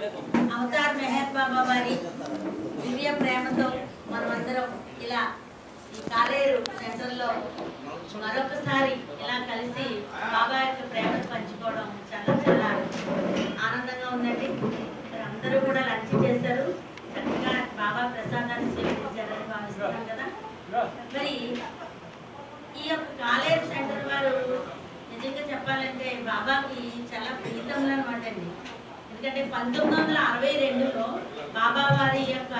Avatar Meher బాబా వారి దివ్య ప్రేమతో మనమందరం ఇలా ఈ కాలేరు సెంటర్లో మరొకసారి ఇలా కలిసి బాబా యొక్క ప్రేమను పంచుకోవడం చాలా చాలా ఆనందంగా ఉందండి. అందరూ కూడా లంచ్ చేశారు, చక్కగా బాబా ప్రసాదాన్ని స్వీకరించారని భావిస్తున్నాం కదా. మరి ఈ యొక్క కాలేరు సెంటర్ వారు నిజంగా చెప్పాలంటే బాబాకి చాలా ప్రీతంలో అనమాట అండి. ఎందుకంటే 1962లో బాబా వారి యొక్క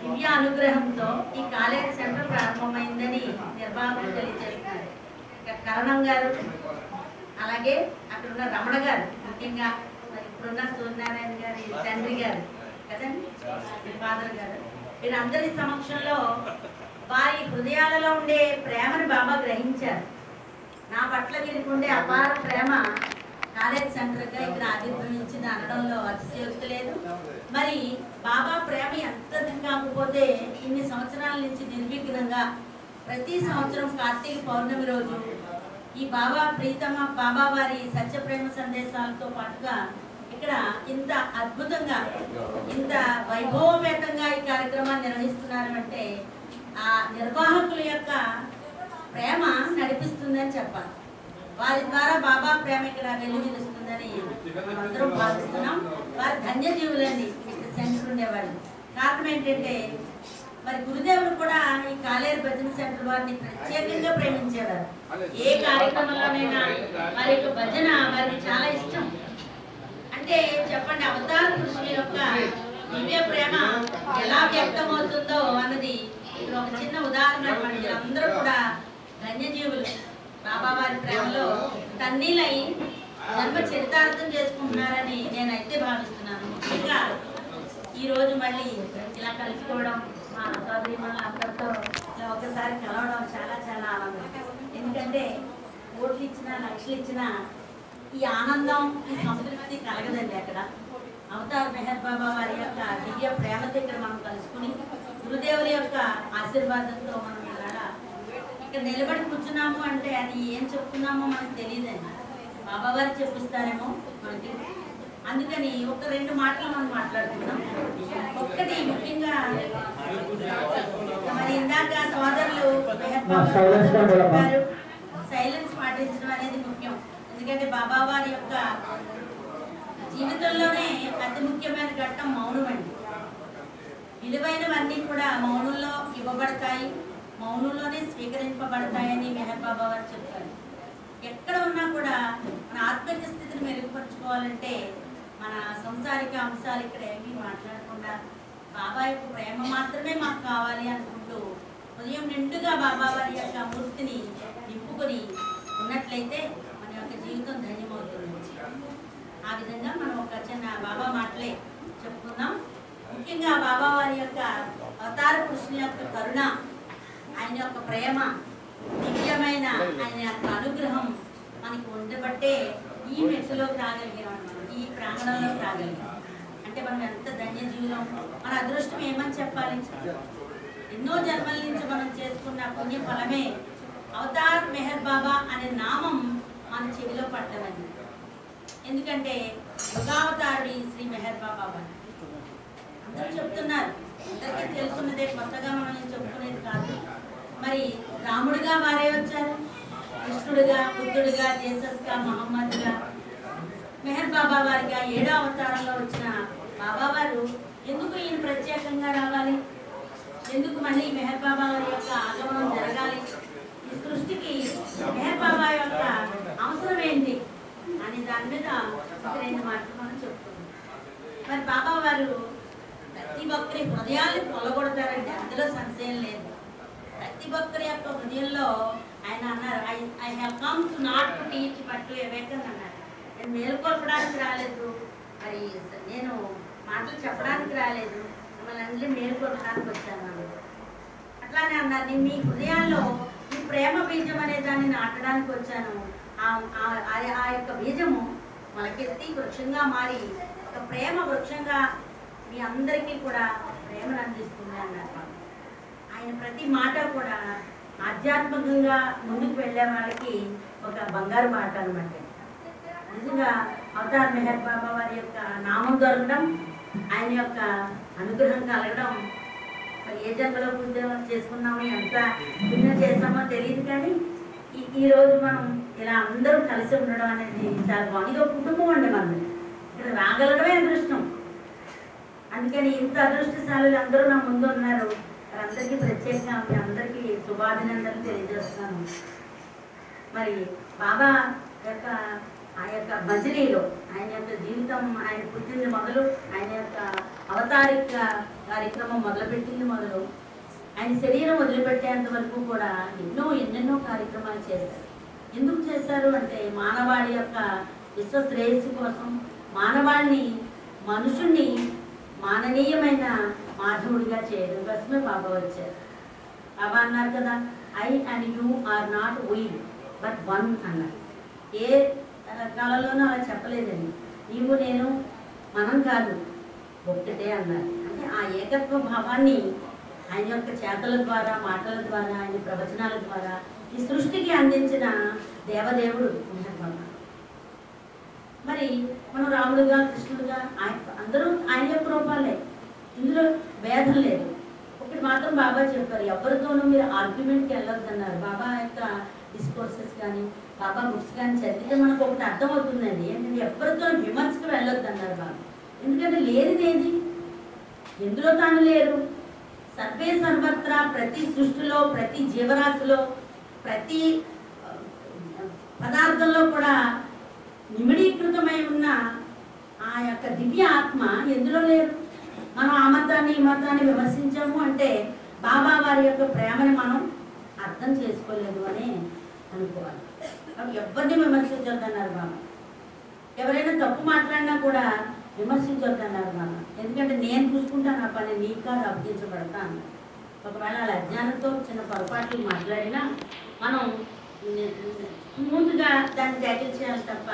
దివ్య అనుగ్రహంతో ఈ కాలేజ్ సెంటర్ ప్రారంభమైందని నిర్వాహకులు తెలియజేస్తున్నారు. కరణం గారు, అలాగే అక్కడున్న రమణ గారు, ముఖ్యంగా మరి ఇప్పుడున్న సూర్యనారాయణ గారి తండ్రి గారు కదండి, ఫాదర్ గారు, వీరందరి సమక్షంలో వారి హృదయాలలో ఉండే ప్రేమను బాబా గ్రహించారు. నా పట్ల వీరికి ఉండే అపార ప్రేమ కాలేజ్ సెంటర్గా ఇక్కడ ఆవిర్భవించింది అనడంలో అతిశయోక్తి లేదు. మరి బాబా ప్రేమ ఎంత కాకపోతే ఇన్ని సంవత్సరాల నుంచి నిర్విఘ్నంగా ప్రతి సంవత్సరం కార్తీక పౌర్ణమి రోజు ఈ బాబా ప్రీతమ బాబా వారి సత్యప్రేమ సందేశాలతో పాటుగా ఇక్కడ ఇంత అద్భుతంగా ఇంత వైభవపేతంగా ఈ కార్యక్రమాన్ని నిర్వహిస్తున్నారు అంటే ఆ నిర్వాహకుల యొక్క ప్రేమ నడిపిస్తుందని చెప్పాలి. వారి ద్వారా బాబా ప్రేమ ఇక్కడ వెలువరిస్తుందని అందరం భావిస్తున్నాం. వారి ధన్యజీవులండి సెంటర్ ఉండేవాళ్ళు. కారణం ఏంటంటే మరి గురుదేవుడు కూడా ఈ కాలేరు భజన సెంటర్ వారిని ప్రత్యేకంగా ప్రేమించేవారు. ఏ కార్యక్రమంలోనైనా వారి యొక్క భజన వారికి చాలా ఇష్టం. అంటే చెప్పండి, అవతార కృష్ణ యొక్క దివ్య ప్రేమ ఎలా వ్యక్తమవుతుందో అన్నది ఇక్కడ ఒక చిన్న ఉదాహరణ అనమాట. అందరూ కూడా ధన్యజీవులు బాబా వారి ప్రేమలో తన్నీలై జన్మ చరితార్థం చేసుకుంటున్నారని నేనైతే భావిస్తున్నాను. ముఖ్యంగా ఈరోజు మళ్ళీ ఇలా కలుసుకోవడం, మా సోదరి అందరితో ఇలా ఒకసారి కలవడం చాలా చాలా ఆనందం. ఎందుకంటే కోట్లు ఇచ్చినా లక్షలు ఇచ్చినా ఈ ఆనందం, ఈ సంతృప్తి కలగదండి అక్కడ. అవతార్ మెహర్ బాబా వారి యొక్క దివ్య ప్రేమతో ఇక్కడ మనం కలుసుకుని గురుదేవుల యొక్క ఆశీర్వాదంతో మనం ఇలా ఇక్కడ నిలబడి కూర్చున్నాము అంటే అది ఏం చెప్తున్నామో మనకు తెలియదండి. బాబా వారు చెప్పిస్తారేమో మనకి. అందుకని ఒక రెండు మాటలు మనం మాట్లాడుకుందాం. ఒక్కటి ముఖ్యంగా మరి ఇందాక సోదరులు సైలెన్స్ పాటించడం అనేది ముఖ్యం. ఎందుకంటే బాబా వారి యొక్క జీవితంలోనే అతి ముఖ్యమైన ఘట్టం మౌనం అండి. విలువైనవన్నీ కూడా మౌనంలో ఇవ్వబడతాయి, మౌనంలోనే స్వీకరింపబడతాయని మెహర్ బాబా వారు చెప్తారు. ఎక్కడ ఉన్నా కూడా మన ఆత్మిక స్థితిని మెరుగుపరుచుకోవాలంటే మన సంసారిక అంశాలు ఇక్కడ ఏమీ మాట్లాడకుండా బాబా యొక్క ప్రేమ మాత్రమే మాకు కావాలి అనుకుంటూ ఉదయం నిండుగా బాబా వారి యొక్క మూర్తిని నింపుకొని ఉన్నట్లయితే మన యొక్క జీవితం ధన్యమవుతుంది. ఆ విధంగా మనం ఒక చిన్న బాబా మాటలే చెప్పుకుందాం. ముఖ్యంగా బాబా వారి యొక్క అవతార కృష్ణ యొక్క కరుణ, ఆయన యొక్క ప్రేమ, దివ్యమైన ఆయన యొక్క అనుగ్రహం మనకి ఉండబట్టే ఈ మెట్టులోకి రాగలిగాం, ఈ ప్రాంగణంలోకి రాగలిగాం. అంటే మనం ఎంత ధన్యజీవులం, మన అదృష్టం ఏమని చెప్పాలి. ఎన్నో జన్మల నుంచి మనం చేసుకున్న పుణ్య ఫలమే అవతార్ మెహర్ బాబా అనే నామం మన చెవిలో పడ్డమని. ఎందుకంటే యుగావతారుడి శ్రీ మెహర్ బాబా అందరూ చెప్తున్నారు, అందరికీ తెలుసున్నదే, కొత్తగా మనం చెప్పుకునేది కాదు. మరి రాముడిగా వారే వచ్చారు, కృష్ణుడిగా, బుద్ధుడిగా, జీసస్గా, మహమ్మద్గా, మెహర్ బాబా వారిగా 7వ అవతారంలో వచ్చిన బాబా వారు ఎందుకు ఈయన ప్రత్యేకంగా రావాలి, ఎందుకు మళ్ళీ మెహర్ బాబా వారి యొక్క ఆగమనం జరగాలి, ఈ సృష్టికి మెహర్ బాబా యొక్క అవసరం ఏంటి అనే దాని మీద ఒక రెండు మాటలు మనం చెప్పుకున్నాం. మరి బాబా వారు ప్రతి ఒక్కరి హృదయాన్ని కొలగొడతారంటే అందులో సంశయం లేదు. ప్రతి ఒక్కరి యొక్క హృదయంలో ఆయన అన్నారు, I have come to not to teach but to awaken అన్నారు. నేను మేలుకొల్పడానికి రాలేదు, మరి నేను మాటలు చెప్పడానికి రాలేదు, మిమ్మల్ని అందరినీ మేలుకొల్పడానికి వచ్చాను అన్నారు. అట్లానే అన్నారు, నేను మీ హృదయాల్లో ఈ ప్రేమ బీజం అనే దాన్ని నాటడానికి వచ్చాను. ఆ యొక్క బీజము మొలకెత్తి వృక్షంగా మారి ఒక ప్రేమ వృక్షంగా మీ అందరికీ కూడా ప్రేమను అందిస్తుంది అన్నారు. ఆయన ప్రతి మాట కూడా ఆధ్యాత్మికంగా ముందుకు వెళ్ళే వాళ్ళకి ఒక బంగారు మాట అనమాట. నిజంగా అవతార్ మెహర్ బాబా వారి యొక్క నామం దొరకడం, ఆయన యొక్క అనుగ్రహం కలగడం, మరి ఏ జన్మలో పూజ చేసుకున్నామో ఎంత పుణ్యం చేస్తామో తెలియదు, కానీ ఈరోజు మనం ఇలా అందరూ కలిసి ఉండడం అనేది చాలా బాగుంది. ఇది ఒక కుటుంబం అండి, మనం ఇక్కడ రాగలగడమే అదృష్టం. అందుకని ఇంత అదృష్టశాలులు అందరూ నా ముందు ఉన్నారు. అందరికీ ప్రత్యేకంగా మీ అందరికీ శుభాభినందనలు తెలియజేస్తున్నాను. మరి బాబా యొక్క ఆ యొక్క భజనీలో ఆయన యొక్క జీవితం, ఆయన పుట్టింది మొదలు, ఆయన యొక్క అవతారిక కార్యక్రమం మొదలుపెట్టింది మొదలు, ఆయన శరీరం వదిలిపెట్టేంత వరకు కూడా ఎన్నెన్నో కార్యక్రమాలు చేశారు. ఎందుకు చేశారు అంటే మానవాళి యొక్క విశ్వశ్రేయస్సు కోసం, మానవాళిని, మనుషుణ్ణి మాననీయమైన మాధవుడిగా చేయడం కోసమే బాబా వచ్చారు. బాబా అన్నారు కదా, I and you are not we but one అన్నారు. ఏ కాలంలోనూ అలా చెప్పలేదండి. నీవు నేను మనం కాదు, ఒక్కటే అన్నారు. అంటే ఆ ఏకత్వ భావాన్ని ఆయన యొక్క చేతల ద్వారా, మాటల ద్వారా, ఆయన ప్రవచనాల ద్వారా ఈ సృష్టికి అందించిన దేవదేవుడు బాబా. మరి మనం రాముడుగా, కృష్ణుడుగా, అందరూ ఆయన యొక్క రూపాలే, ఇందులో భేదం లేదు. ఒకటి మాత్రం బాబా చెప్పారు, ఎవరితోనూ మీరు ఆర్గ్యుమెంట్కి వెళ్ళొద్దన్నారు. బాబా యొక్క డిస్కోర్సెస్ కానీ, బాబా బుక్స్ కానీ చదివితే మనకు ఒకటి అర్థమవుతుందండి, ఏంటంటే ఎవరితో విమర్శకు వెళ్ళొద్దన్నారు బాబా. ఎందుకంటే లేనిదేది, ఎందులో తాను లేరు. సర్వే సర్వత్రా, ప్రతి సృష్టిలో, ప్రతి జీవరాశిలో, ప్రతి పదార్థంలో కూడా నిమిడీకృతమై ఉన్న ఆ యొక్క దివ్య ఆత్మ ఎందులో లేరు. మనం ఆ మతాన్ని ఈ మతాన్ని విమర్శించాము అంటే బాబా వారి యొక్క ప్రేమని మనం అర్థం చేసుకోలేదు అని అనుకోవాలి. ఎవరిని విమర్శించొద్దన్నారు బాబా. ఎవరైనా తప్పు మాట్లాడినా కూడా విమర్శించొద్దన్నారు బాబా. ఎందుకంటే నేను చూసుకుంటాను ఆ పని, నీకు కాదు అప్పగించబడతా అన్నారు. ఒకవేళ వాళ్ళ అజ్ఞానంతో చిన్న పొరపాట్లు మాట్లాడినా మనం ముందుగా దాన్ని ట్యాకిల్ చేయాలి తప్ప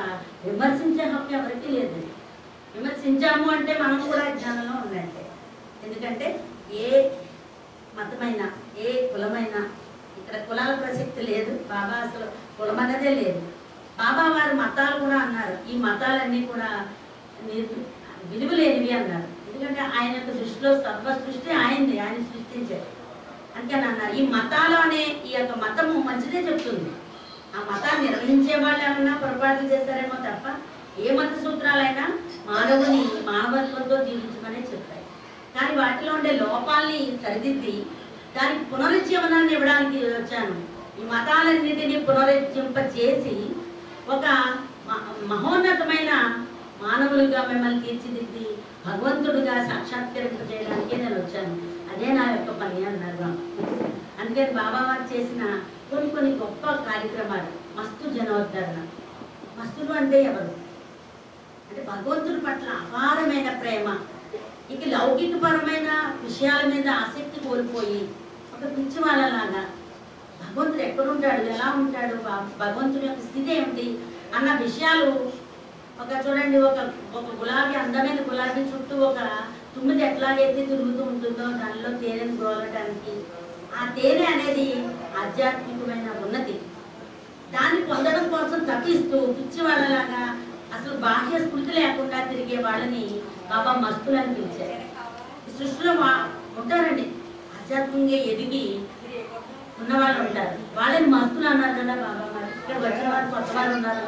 విమర్శించే హక్కు ఎవరికీ లేదు. విమర్శించాము అంటే మనం కూడా అజ్ఞానంలో ఉన్నట్టే. ఎందుకంటే ఏ మతమైనా, ఏ కులమైనా, ఇక్కడ కులాల ప్రసక్తి లేదు. బాబా అసలు కులం అనేదే లేదు. బాబా వారి మతాలు కూడా అన్నారు, ఈ మతాలన్నీ కూడా విలువలేనివి అన్నారు. ఎందుకంటే ఆయన యొక్క దృష్టిలో సర్వ సృష్టి ఆయనది, ఆయన సృష్టించారు. అందుకని అన్నారు ఈ మతాలు అనే ఈ యొక్క మతము మంచిదే చెప్తుంది. ఆ మతాన్ని నిర్వహించే వాళ్ళు ఏమన్నా పొరపాట్లు చేస్తారేమో తప్ప ఏ మత సూత్రాలైనా మానవుని మానవత్వంతో జీవించమనే చెప్తాయి. కానీ వాటిలో ఉండే లోపాలని సరిదిద్ది దానికి పునరుజ్జీవనాన్ని ఇవ్వడానికి వచ్చాను. ఈ మతాలన్నిటినీ పునరుజ్జింపచేసి ఒక మహోన్నతమైన మానవులుగా మిమ్మల్ని తీర్చిదిద్ది భగవంతుడిగా సాక్షాత్కరింప చేయడానికి నేను వచ్చాను. అదే నా యొక్క పని అన్నారు. అందుకని బాబా వారు చేసిన కొన్ని గొప్ప కార్యక్రమాలు, మస్తు జనోద్ధరణ. మస్తులు అంటే ఎవరు అంటే భగవంతుడి పట్ల అపారమైన ప్రేమ, ఇక లౌకికపరమైన విషయాల మీద ఆసక్తి కోల్పోయి ఒక పిచ్చి వాళ్ళలాగా భగవంతుడు ఎక్కడుంటాడు, ఎలా ఉంటాడు, భగవంతుడి యొక్క స్థితి ఏమిటి అన్న విషయాలు. ఒక చూడండి, ఒక గులాబీ, అందమైన గులాబీ చుట్టూ ఒక తుమ్మిది ఎట్లాగైతే తిరుగుతూ ఉంటుందో దానిలో తేనెను గోలటానికి, ఆ తేనె అనేది ఆధ్యాత్మికమైన ఉన్నతి. దాన్ని పొందడం కోసం తప్పిస్తూ పిచ్చి వాళ్ళలాగా అసలు బాహ్య స్ఫూర్తి లేకుండా తిరిగే వాళ్ళని బాబా మస్తులు అని పిలిచారు. ఈ సృష్టిలో ఉంటారండి, ఆధ్యాత్మికంగా ఎదిగి ఉన్నవాళ్ళు ఉంటారు, వాళ్ళని మస్తులు అన్నారు కదా బాబా. మరి ఇక్కడ వచ్చిన వారు కొత్త వారు ఉన్నారు.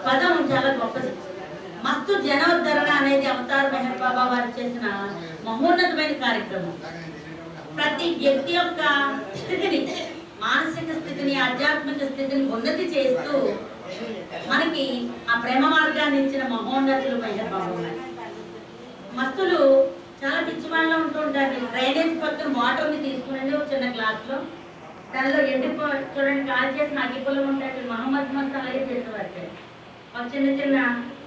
పదం చాలా గొప్పది. మస్తు జనోద్ధరణ అనేది అవతార్ మెహర్ బాబా వారు చేసిన మహోన్నతమైన కార్యక్రమం. ప్రతి వ్యక్తి యొక్క స్థితిని, మానసిక స్థితిని, ఆధ్యాత్మిక స్థితిని ఉన్నతి చేస్తూ మనకి ఆ ప్రేమ మార్గాన్ని ఇచ్చిన మహోన్నతులు మెహర్ బాబా వారు. మస్తులు చాలా పిచ్చి వాళ్ళలో ఉంటూ ఉంటారు. డ్రైనేజ్ పక్కన వాటర్ని తీసుకుని ఒక చిన్న గ్లాస్లో దానిలో చూడండి కాల్ చేసిన అగ్గిపుల్లం ఉంటాయి. మహమ్మద్ మస్తు అలాగే చేసేవారు. ఒక చిన్న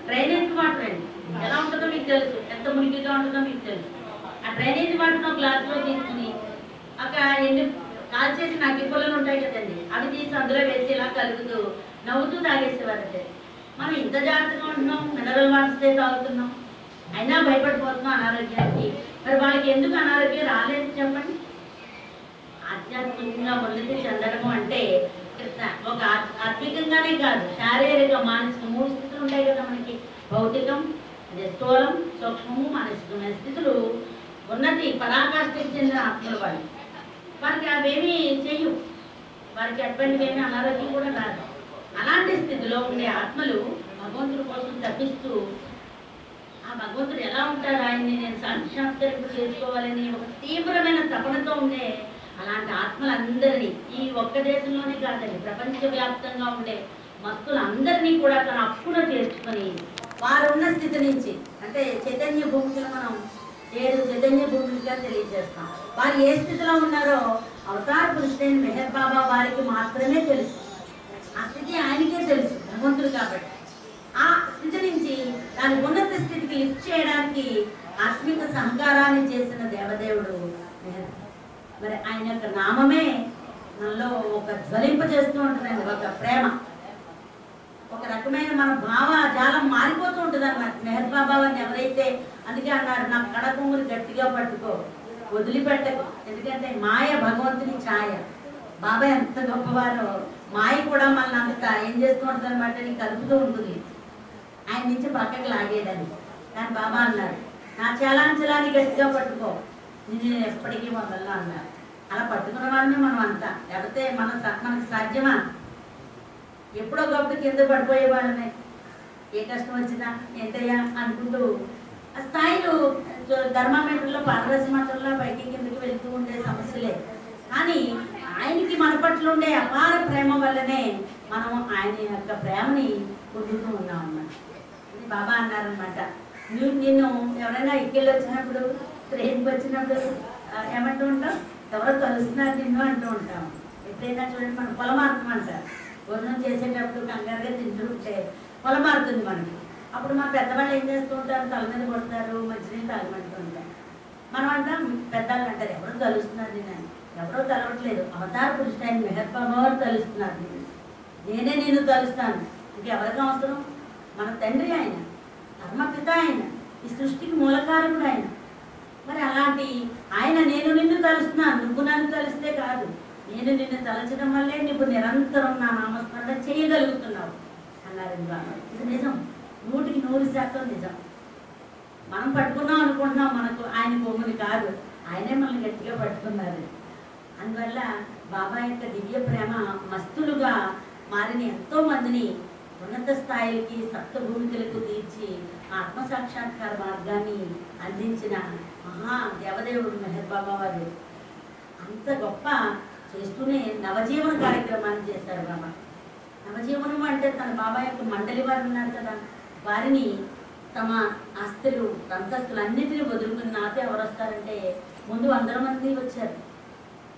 డ్రైనేజ్ వాటర్ అండి, ఎలా ఉంటుందో మీకు తెలుసు, ఎంత మునిగిగా ఉంటుందో మీకు తెలుసు. ఆ డ్రైనేజ్ వాటర్ ఒక గ్లాస్లో తీసుకుని ఒక కాల్ చేసిన అగ్గిపుల్లలు ఉంటాయి కదండి, అవి తీసి అందులో వేసి ఇలా కలుగుతూ నవ్వుతూ తాగేసేవారంటే. మనం ఇంత జాగ్రత్తగా ఉంటున్నాం, మినరల్ వాటర్సే తాగుతున్నాం, అయినా భయపడిపోతున్నాం అనారోగ్యానికి. మరి వాళ్ళకి ఎందుకు అనారోగ్యం రాలేదు చెప్పండి? ఆధ్యాత్మికంగా ఉన్నతి చెందడము అంటే చెప్తా. ఒక ఆత్మికంగానే కాదు, శారీరక మానసిక 3 స్థితులు ఉంటాయి కదా మనకి. భౌతికం, అదే స్థూలం, సూక్ష్మము, మానసికమైన స్థితులు ఉన్నతి పరాకాష్ఠకి చెందిన ఆత్మలు వాళ్ళు. వారికి అవేమీ చెయ్యు, వారికి అటువంటివి ఏమీ అనారోగ్యం కూడా రాదు. అలాంటి స్థితిలో ఉండే ఆత్మలు భగవంతుడి కోసం తప్పిస్తూ, ఆ భగవంతుడు ఎలా ఉంటాడు, ఆయన్ని నేను సాక్షాత్కరింపు చేసుకోవాలని ఒక తీవ్రమైన తపనతో ఉండే అలాంటి ఆత్మలందరినీ, ఈ ఒక్క దేశంలోనే కాదండి, ప్రపంచవ్యాప్తంగా ఉండే మత్తులందరినీ కూడా తన అప్పున చేర్చుకొని వారు ఉన్న స్థితి నుంచి, అంటే చైతన్య భూమికలు మనం 7 చైతన్య భూమికగా తెలియజేస్తాం. వారు ఏ స్థితిలో ఉన్నారో అవతార పురుషుడైన మెహర్ బాబా వారికి మాత్రమే తెలుసు. ఆ స్థితి ఆయనకే తెలుసు, భగవంతుడు కాబట్టి. ఆ స్థితి నుంచి దాని ఉన్నత స్థితికి లిఫ్ట్ చేయడానికి ఆత్మిక సహకారాన్ని చేసిన దేవదేవుడు మెహర్. మరి ఆయన యొక్క నామమే మనలో ఒక జ్వలింప చేస్తూ ఉంటుందండి, ఒక ప్రేమ, ఒక రకమైన మన భావ జాలం మారిపోతూ ఉంటుంది అన్నమాట. మెహర్ బాబా అని ఎవరైతే, అందుకే అన్నారు, నా కడకొమ్ములు గట్టిగా పట్టుకో, వదిలిపెట్టకు. ఎందుకంటే మాయ భగవంతుని ఛాయ. బాబా ఎంత గొప్పవారో, మాయ కూడా మనల్ని అంత ఏం చేస్తూ ఉంటుంది అనమాట, నీకు కలుపుతూ ఉంటుంది, ఆయన నుంచి పక్కకి లాగేయడానికి. కానీ బాబా అన్నారు, నా చలాంచలాన్ని గట్టిగా పట్టుకో, నేను ఎప్పటికీ వదలను అన్నారు. అలా పట్టుకున్న వాళ్ళని మనం అంతా, లేకపోతే మనకు సాధ్యమా? ఎప్పుడో గొప్ప కింద పడిపోయే వాళ్ళనే, ఏ కష్టం వచ్చినా ఏంటయ్యా అనుకుంటూ ఆ స్థాయిలు ధర్మామీటర్లో పారదర్శమటంలో పైకి కిందకి వెళ్తూ ఉండే సమస్యలే. కానీ ఆయనకి మన పట్ల ఉండే అపార ప్రేమ వల్లనే మనం ఆయన యొక్క ప్రేమని పొందుతూ ఉన్నాం అన్నమాట. అది బాబా అన్నారనమాట, నిన్ను ఎవరైనా ఎక్కిళ్ళు వచ్చినప్పుడు, ట్రైన్కి వచ్చినప్పుడు ఏమంటూ ఉంటాం, ఎవరో కలుస్తున్నారు నిన్ను అంటూ ఉంటాం. ఎప్పుడైనా చూడండి, మనం పొలమార్తం అంటారు. భోజనం చేసేటప్పుడు కంగారుగా తింటూ ఉంటే పొలమారుతుంది మనకి. అప్పుడు మన పెద్దవాళ్ళు ఏం చేస్తూ ఉంటారు, తల మీద కొడతారు, మంచినీళ్ళు తాగమంటూ ఉంటారు. మనం అంటాం, పెద్దవాళ్ళు అంటారు, ఎవరో తలుస్తున్నారు నేను. ఎవరో తలవట్లేదు, అవతార పురుషుడైన మెహర్ బాబా వారు తలుస్తున్నారు, నేనే నేను తలుస్తాను. ఇంకెవరికి అవసరం? మన తండ్రి ఆయన, ధర్మపిత ఆయన, ఈ సృష్టికి మూలకారకుడు ఆయన. మరి అలాంటి ఆయన నేను నిన్ను తలుస్తున్నాను, నువ్వు నన్ను తలిస్తే కాదు, నేను నిన్ను తలచడం వల్లే నువ్వు నిరంతరం నా నామస్మరణ చేయగలుగుతున్నావు అన్నారండి బాబా. ఇది నిజం, 100% నిజం. మనం పట్టుకున్నాం అనుకుంటున్నాం, మనకు ఆయన భూమిని కాదు, ఆయనే మనల్ని గట్టిగా పట్టుకున్నారు. అందువల్ల బాబా యొక్క దివ్య ప్రేమ మస్తులుగా మారిన ఎంతో మందిని ఉన్నత స్థాయిలకి, సప్త భూమికలకు తీర్చి ఆత్మసాక్షాత్కార మార్గాన్ని అందించిన మహా దేవదేవుడు మెహర్ బాబా వారు. అంత గొప్ప చేస్తూనే నవజీవన కార్యక్రమాన్ని చేశారు బాబా. నవజీవనం అంటే తన బాబా యొక్క మండలి వారు ఉన్నారు కదా, వారిని తమ ఆస్తులు అంతస్తులు అన్నిటినీ వదులుకుని నాతో ఎవరు వస్తారంటే ముందు 100 మంది వచ్చారు.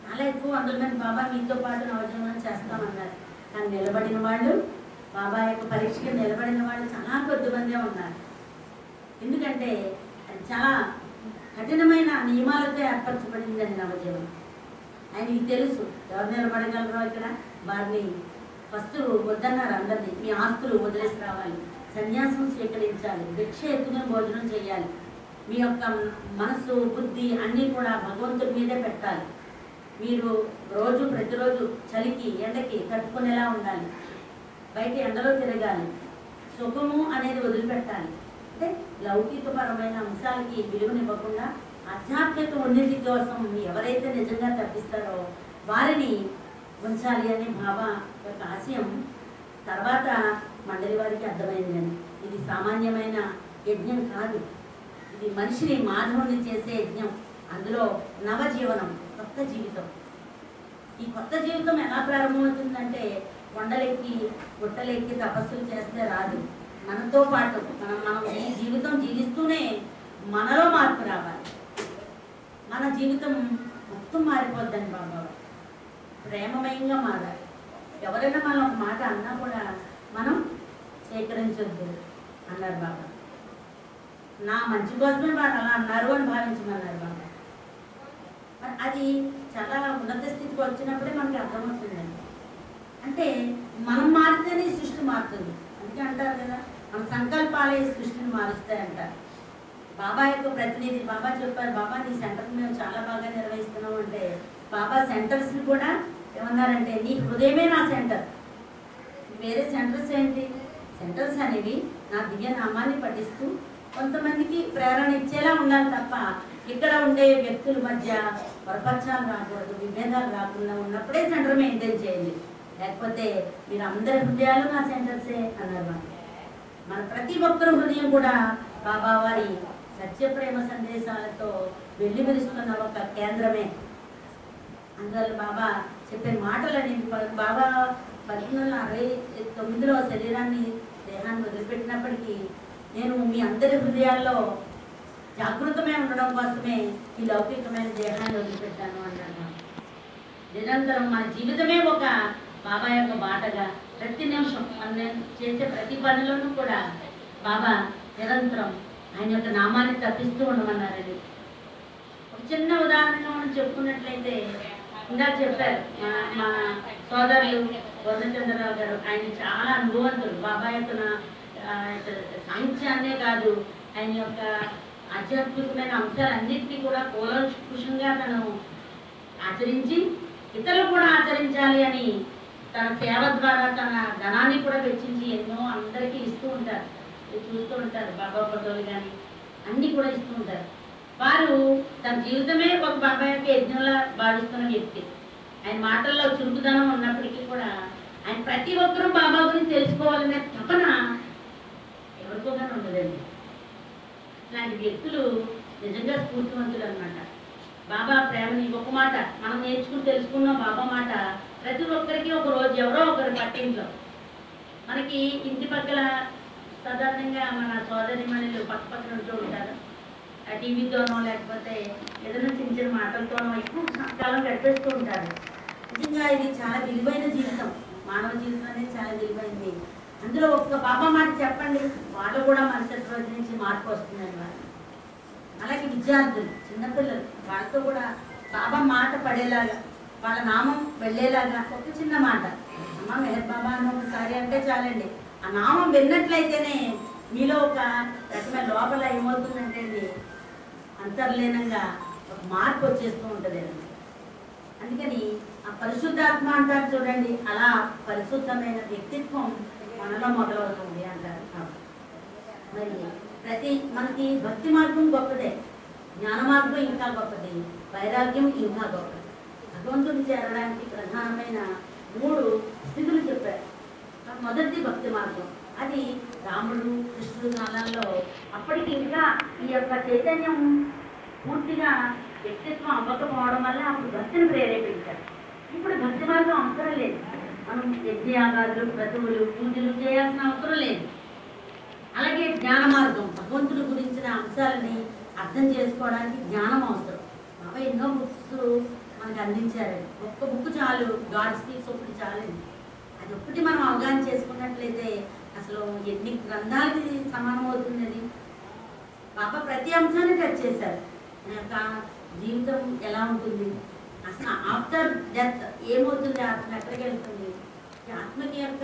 చాలా ఎక్కువ 100 మంది బాబా మీతో పాటు నవజీవనం చేస్తామన్నారు. కానీ నిలబడిన వాళ్ళు, బాబా యొక్క పరీక్షకి నిలబడిన వాళ్ళు చాలా కొద్దిమందే ఉన్నారు. ఎందుకంటే అది చాలా కఠినమైన నియమాలతో ఏర్పరచబడిందని నవజీవనం. ఆయనకి తెలుసు ఎవరు నిలబడగలరో ఇక్కడ. వారిని ఫస్ట్ వద్దన్నారు అందరినీ, మీ ఆస్తులు వదిలేసి రావాలి, సన్యాసం స్వీకరించాలి, భిక్ష ఎత్తుకుని భోజనం చేయాలి, మీ యొక్క మనసు బుద్ధి అన్నీ కూడా భగవంతుడి మీదే పెట్టాలి, మీరు ప్రతిరోజు చలికి ఎండకి తట్టుకునేలా ఉండాలి, బయట ఎండలో తిరగాలి, సుఖము అనేది వదిలిపెట్టాలి. అంటే లౌకికపరమైన అంశాలకి విలువనివ్వకుండా ఆధ్యాత్మిక ఉన్నతి కోసం ఎవరైతే నిజంగా తప్పిస్తారో వారిని ఉంచాలి అనే బాబా యొక్క ఆశయం తర్వాత మండలి వారికి అర్థమైందని. ఇది సామాన్యమైన యజ్ఞం కాదు, ఇది మనిషిని మానవుని చేసే యజ్ఞం. అందులో నవజీవనం, కొత్త జీవితం. ఈ కొత్త జీవితం ఎలా ప్రారంభమవుతుందంటే కొండలెక్కి గుట్టలెక్కి తపస్సులు చేస్తే రాదు. మనతో పాటు మనం ఈ జీవితం జీవిస్తూనే మనలో మార్పు రావాలి. మన జీవితం మొత్తం మారిపోద్దని బాబా. ప్రేమమయంగా మారాలి. ఎవరైనా మనం ఒక మాట అన్నా కూడా మనం స్వీకరించొద్దు అన్నారు బాబా. నా మంచి కోసమే వాడు అలా అన్నారు అని భావించమన్నారు బాబా. అది చాలా ఉన్నత స్థితికి వచ్చినప్పుడే మనకి అర్థమవుతుందండి. అంటే మనం మారితేనే సృష్టి మారుతుంది. అందుకే అంటారు కదా, మన సంకల్పాలే సృష్టిని మారుస్తాయి అంటారు. బాబా యొక్క ప్రతినిధి బాబా చెప్పారు, బాబా నీ సెంటర్ని మేము చాలా బాగా నిర్వహిస్తున్నాం అంటే బాబా సెంటర్స్ని కూడా ఏమన్నారంటే నీ హృదయమే నా సెంటర్, వేరే సెంటర్స్ ఏంటి? సెంటర్స్ అనేవి నా దివ్య నామాన్ని పఠిస్తూ కొంతమందికి ప్రేరణ ఇచ్చేలా ఉండాలి తప్ప ఇక్కడ ఉండే వ్యక్తుల మధ్య ప్రపంచాలు రాకూడదు, విభేదాలు రాకుండా ఉన్నప్పుడే సెంటర్ మెయింటైన్ చేయండి. లేకపోతే మీరు అందరి హృదయాలు నా సెంటర్సే అన్నారు. మన ప్రతి ఒక్కరు హృదయం కూడా బాబా వారి సత్యప్రేమ సందేశాలతో వెల్లివిరుస్తున్న ఒక కేంద్రమే. అందువల్ల బాబా చెప్పే మాటలని బాబా 1969లో శరీరాన్ని దేహాన్ని వదిలిపెట్టినప్పటికీ నేను మీ అందరి హృదయాల్లో జాగృతమై ఉండడం కోసమే ఈ లౌకికమైన దేహాన్ని వదిలిపెట్టాను అన్నాను. నిరంతరం మన జీవితమే ఒక బాబా యొక్క బాటగా ప్రతి నిమిషం మనం చేసే ప్రతి పనిలోనూ కూడా బాబా నిరంతరం ఆయన యొక్క నామాన్ని తప్పిస్తూ ఉండమన్నారండి. ఒక చిన్న ఉదాహరణగా మనం చెప్పుకున్నట్లయితే ఇందాక చెప్పారు మా సోదరులు పూర్ణచంద్రరావు గారు, ఆయన చాలా అనుభవంతులు. బాబా యొక్క సాహిత్యాన్నే కాదు ఆయన యొక్క ఆధ్యాత్మికమైన అంశాలన్నింటినీ కూడా కూలంకుషంగా తను ఆచరించి ఇతరులు కూడా ఆచరించాలి అని తన సేవ ద్వారా తన ధనాన్ని కూడా వెచ్చించి ఎన్నో అందరికీ ఇస్తూ ఉంటారు. చూస్తూ ఉంటారు బాబా ఫోటోలు కానీ అన్నీ కూడా ఇస్తూ ఉంటారు. వారు తన జీవితమే ఒక బాబా యొక్క యజ్ఞంలా భావిస్తున్న వ్యక్తి. ఆయన మాటల్లో చురుకుదనం ఉన్నప్పటికీ కూడా ఆయన ప్రతి ఒక్కరూ బాబా గురించి తెలుసుకోవాలనే తపన ఎవరికో కానీ ఉండదండి. ఇలాంటి వ్యక్తులు నిజంగా స్ఫూర్తివంతులు అన్నమాట. బాబా ప్రేమని ఒక మాట మనం నేర్చుకుని తెలుసుకున్న బాబా మాట ప్రతి ఒక్కరికి ఒక రోజు ఎవరో ఒకరు పట్టింట్లో మనకి ఇంటి పక్కల సాధారణంగా మన సోదరిమణులు పక్క పక్కన ఉంటూ ఉంటారు. టీవీతోనో లేకపోతే ఏదైనా చిన్న చిన్న మాటలతోనో ఎక్కువ కాలం గడిపేస్తూ ఉంటారు. నిజంగా ఇది చాలా విలువైన జీవితం. మానవ జీవితం అనేది చాలా విలువైంది. అందులో ఒక్క బాబా మాట చెప్పండి, వాళ్ళు కూడా మరుసటి రోజు నుంచి మార్పు వస్తుందని వాళ్ళు. అలాగే విద్యార్థులు, చిన్నపిల్లలు, వాళ్ళతో కూడా బాబా మాట పడేలాగా, వాళ్ళ నామం వెళ్ళేలాగా ఒక చిన్న మాట అమ్మ మెహర్ బాబా అని ఒకసారి అంటే చాలండి. ఆ నామం విన్నట్లయితేనే మీలో ఒక రకమైన లోపల ఏమవుతుందంటే అంతర్లీనంగా ఒక మార్పు వచ్చేస్తూ ఉంటుంది. అందుకని ఆ పరిశుద్ధాత్మ అంటారు చూడండి, అలా పరిశుద్ధమైన వ్యక్తిత్వం మనలో మొదలవుతుంది అంటారు. మరి మనకి భక్తి మార్గం గొప్పదే, జ్ఞాన మార్గం ఇంకా గొప్పది, వైరాగ్యం ఇంకా గొప్పది. భగవంతుని చేరడానికి ప్రధానమైన 3 స్థితులు చెప్పారు. మొదటిది భక్తి మార్గం. అది రాముడు కృష్ణుడు కాలంలో అప్పటికి ఇంకా ఈ యొక్క చైతన్యం పూర్తిగా వ్యక్తిత్వం అవ్వకపోవడం వల్ల అప్పుడు భక్తిని ప్రేరేపించారు. ఇప్పుడు భక్తి మార్గం అవసరం లేదు. మనం యజ్ఞయాగాదులు, వ్రతువులు, పూజలు చేయాల్సిన అవసరం లేదు. అలాగే జ్ఞాన మార్గం, భగవంతుడి గురించిన అంశాలని అర్థం చేసుకోవడానికి జ్ఞానం అవసరం. బాబా ఎన్నో బుక్స్ మనకు అందించారు. ఒక్క బుక్ చాలు, గాడ్ స్పీక్స్ ఒకటి చాలండి. అది ఒక్కటి మనం అవగాహన చేసుకున్నట్లయితే అసలు ఎన్ని గ్రంథాలకి సమానం అవుతుంది. అది బాబా ప్రతి అంశాన్ని టచ్ చేశారు. మన యొక్క జీవితం ఎలా ఉంటుంది, అసలు ఆఫ్టర్ డెత్ ఏమవుతుంది, ఆత్మ ఎక్కడికి వెళ్తుంది, ఆత్మకి యొక్క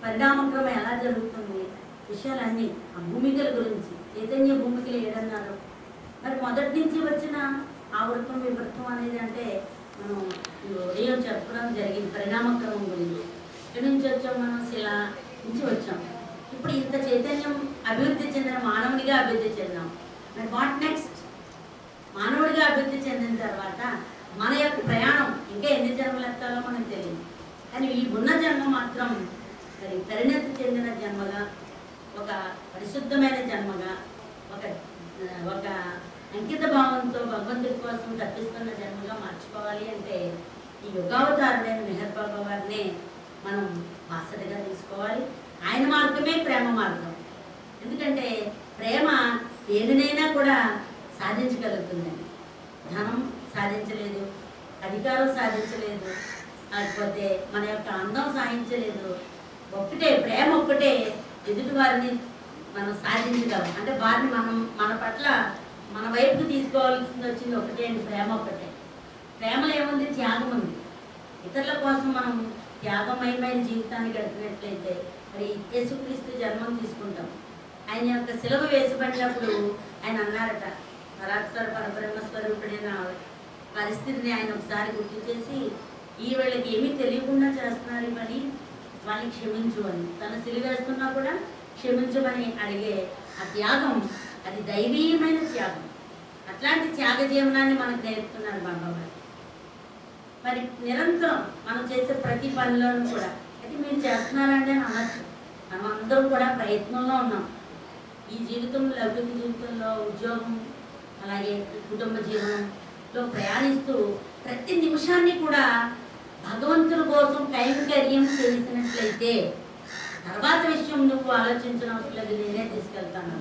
పరిణామక్రమం ఎలా జరుగుతుంది, విషయాలన్నీ ఆ భూమికల గురించి, చైతన్య భూమికలు ఏడన్నారు. మరి మొదటి నుంచి వచ్చిన ఆవృతం వివృత్వం అనేది అంటే మనం ఉదయం చెప్పడం జరిగింది పరిణామక్రమం గురించి. ఇక్కడి నుంచి వచ్చాం, మనం శిల నుంచి వచ్చాం. ఇప్పుడు ఇంత చైతన్యం అభివృద్ధి చెందిన మానవునిగా అభివృద్ధి చెందాం. మరి వాట్ నెక్స్ట్? మానవుడిగా అభివృద్ధి చెందిన తర్వాత మన యొక్క ప్రయాణం ఇంకా ఎన్ని జన్మలు ఎత్తాలో మనకు తెలియదు. కానీ ఈ ఉన్న జన్మ మాత్రం మరి పరిణతి చెందిన జన్మగా, ఒక పరిశుద్ధమైన జన్మగా, ఒక అంకిత భావంతో భగవంతుడి కోసం తప్పిస్తున్న జన్మగా మార్చుకోవాలి అంటే ఈ యుగావతారుడైన మెహర్ బాబా వారినే మనం బాసటగా తీసుకోవాలి. ఆయన మార్గమే ప్రేమ మార్గం. ఎందుకంటే ప్రేమ దేనినైనా కూడా సాధించగలుగుతుందండి. ధనం సాధించలేదు, అధికారం సాధించలేదు, లేకపోతే మన యొక్క అందం సాధించలేదు. ఒక్కటే ప్రేమ, ఒక్కటే ఎదుటి వారిని మనం సాధించగలం. అంటే వారిని మన పట్ల మన వైపుకు తీసుకోవాల్సింది వచ్చింది ఒకటే అండి, ప్రేమ ఒక్కటే. ప్రేమలో ఏముంది? త్యాగం ఉంది. ఇతరుల కోసం మనం త్యాగమయమైన జీవితాన్ని గడిపినట్లయితే మరి యేసుక్రీస్తు జన్మం తీసుకుంటాం. ఆయన యొక్క శిలువ వేసిపడినప్పుడు ఆయన అన్నారట, పరాత్పర పరబ్రహ్మ స్వరూపుడైన పరిస్థితిని ఆయన ఒకసారి గుర్తు చేసి ఈ వీళ్ళకి ఏమీ తెలియకుండా చేస్తున్నారు ఈ పని, వాళ్ళని క్షమించు అని, తను సిలివేస్తున్నా కూడా క్షమించమని అడిగే ఆ త్యాగం, అది దైవీయమైన త్యాగం. అట్లాంటి త్యాగ జీవనాన్ని మనకు నేర్పుతున్నారు బాబావారు. మరి నిరంతరం మనం చేసే ప్రతి పనిలోనూ కూడా, అయితే మీరు చేస్తున్నారంటే అని అనొచ్చు, మనం అందరం కూడా ప్రయత్నంలో ఉన్నాం. ఈ జీవితంలో, లౌకిక జీవితంలో, ఉద్యోగం అలాగే కుటుంబ జీవనంలో ప్రయాణిస్తూ ప్రతి నిమిషాన్ని కూడా భగవంతుడి కోసం కైంకర్యం చేసినట్లయితే తర్వాత విషయం నువ్వు ఆలోచించిన అవసరం లేదు, నేనే తీసుకెళ్తాను.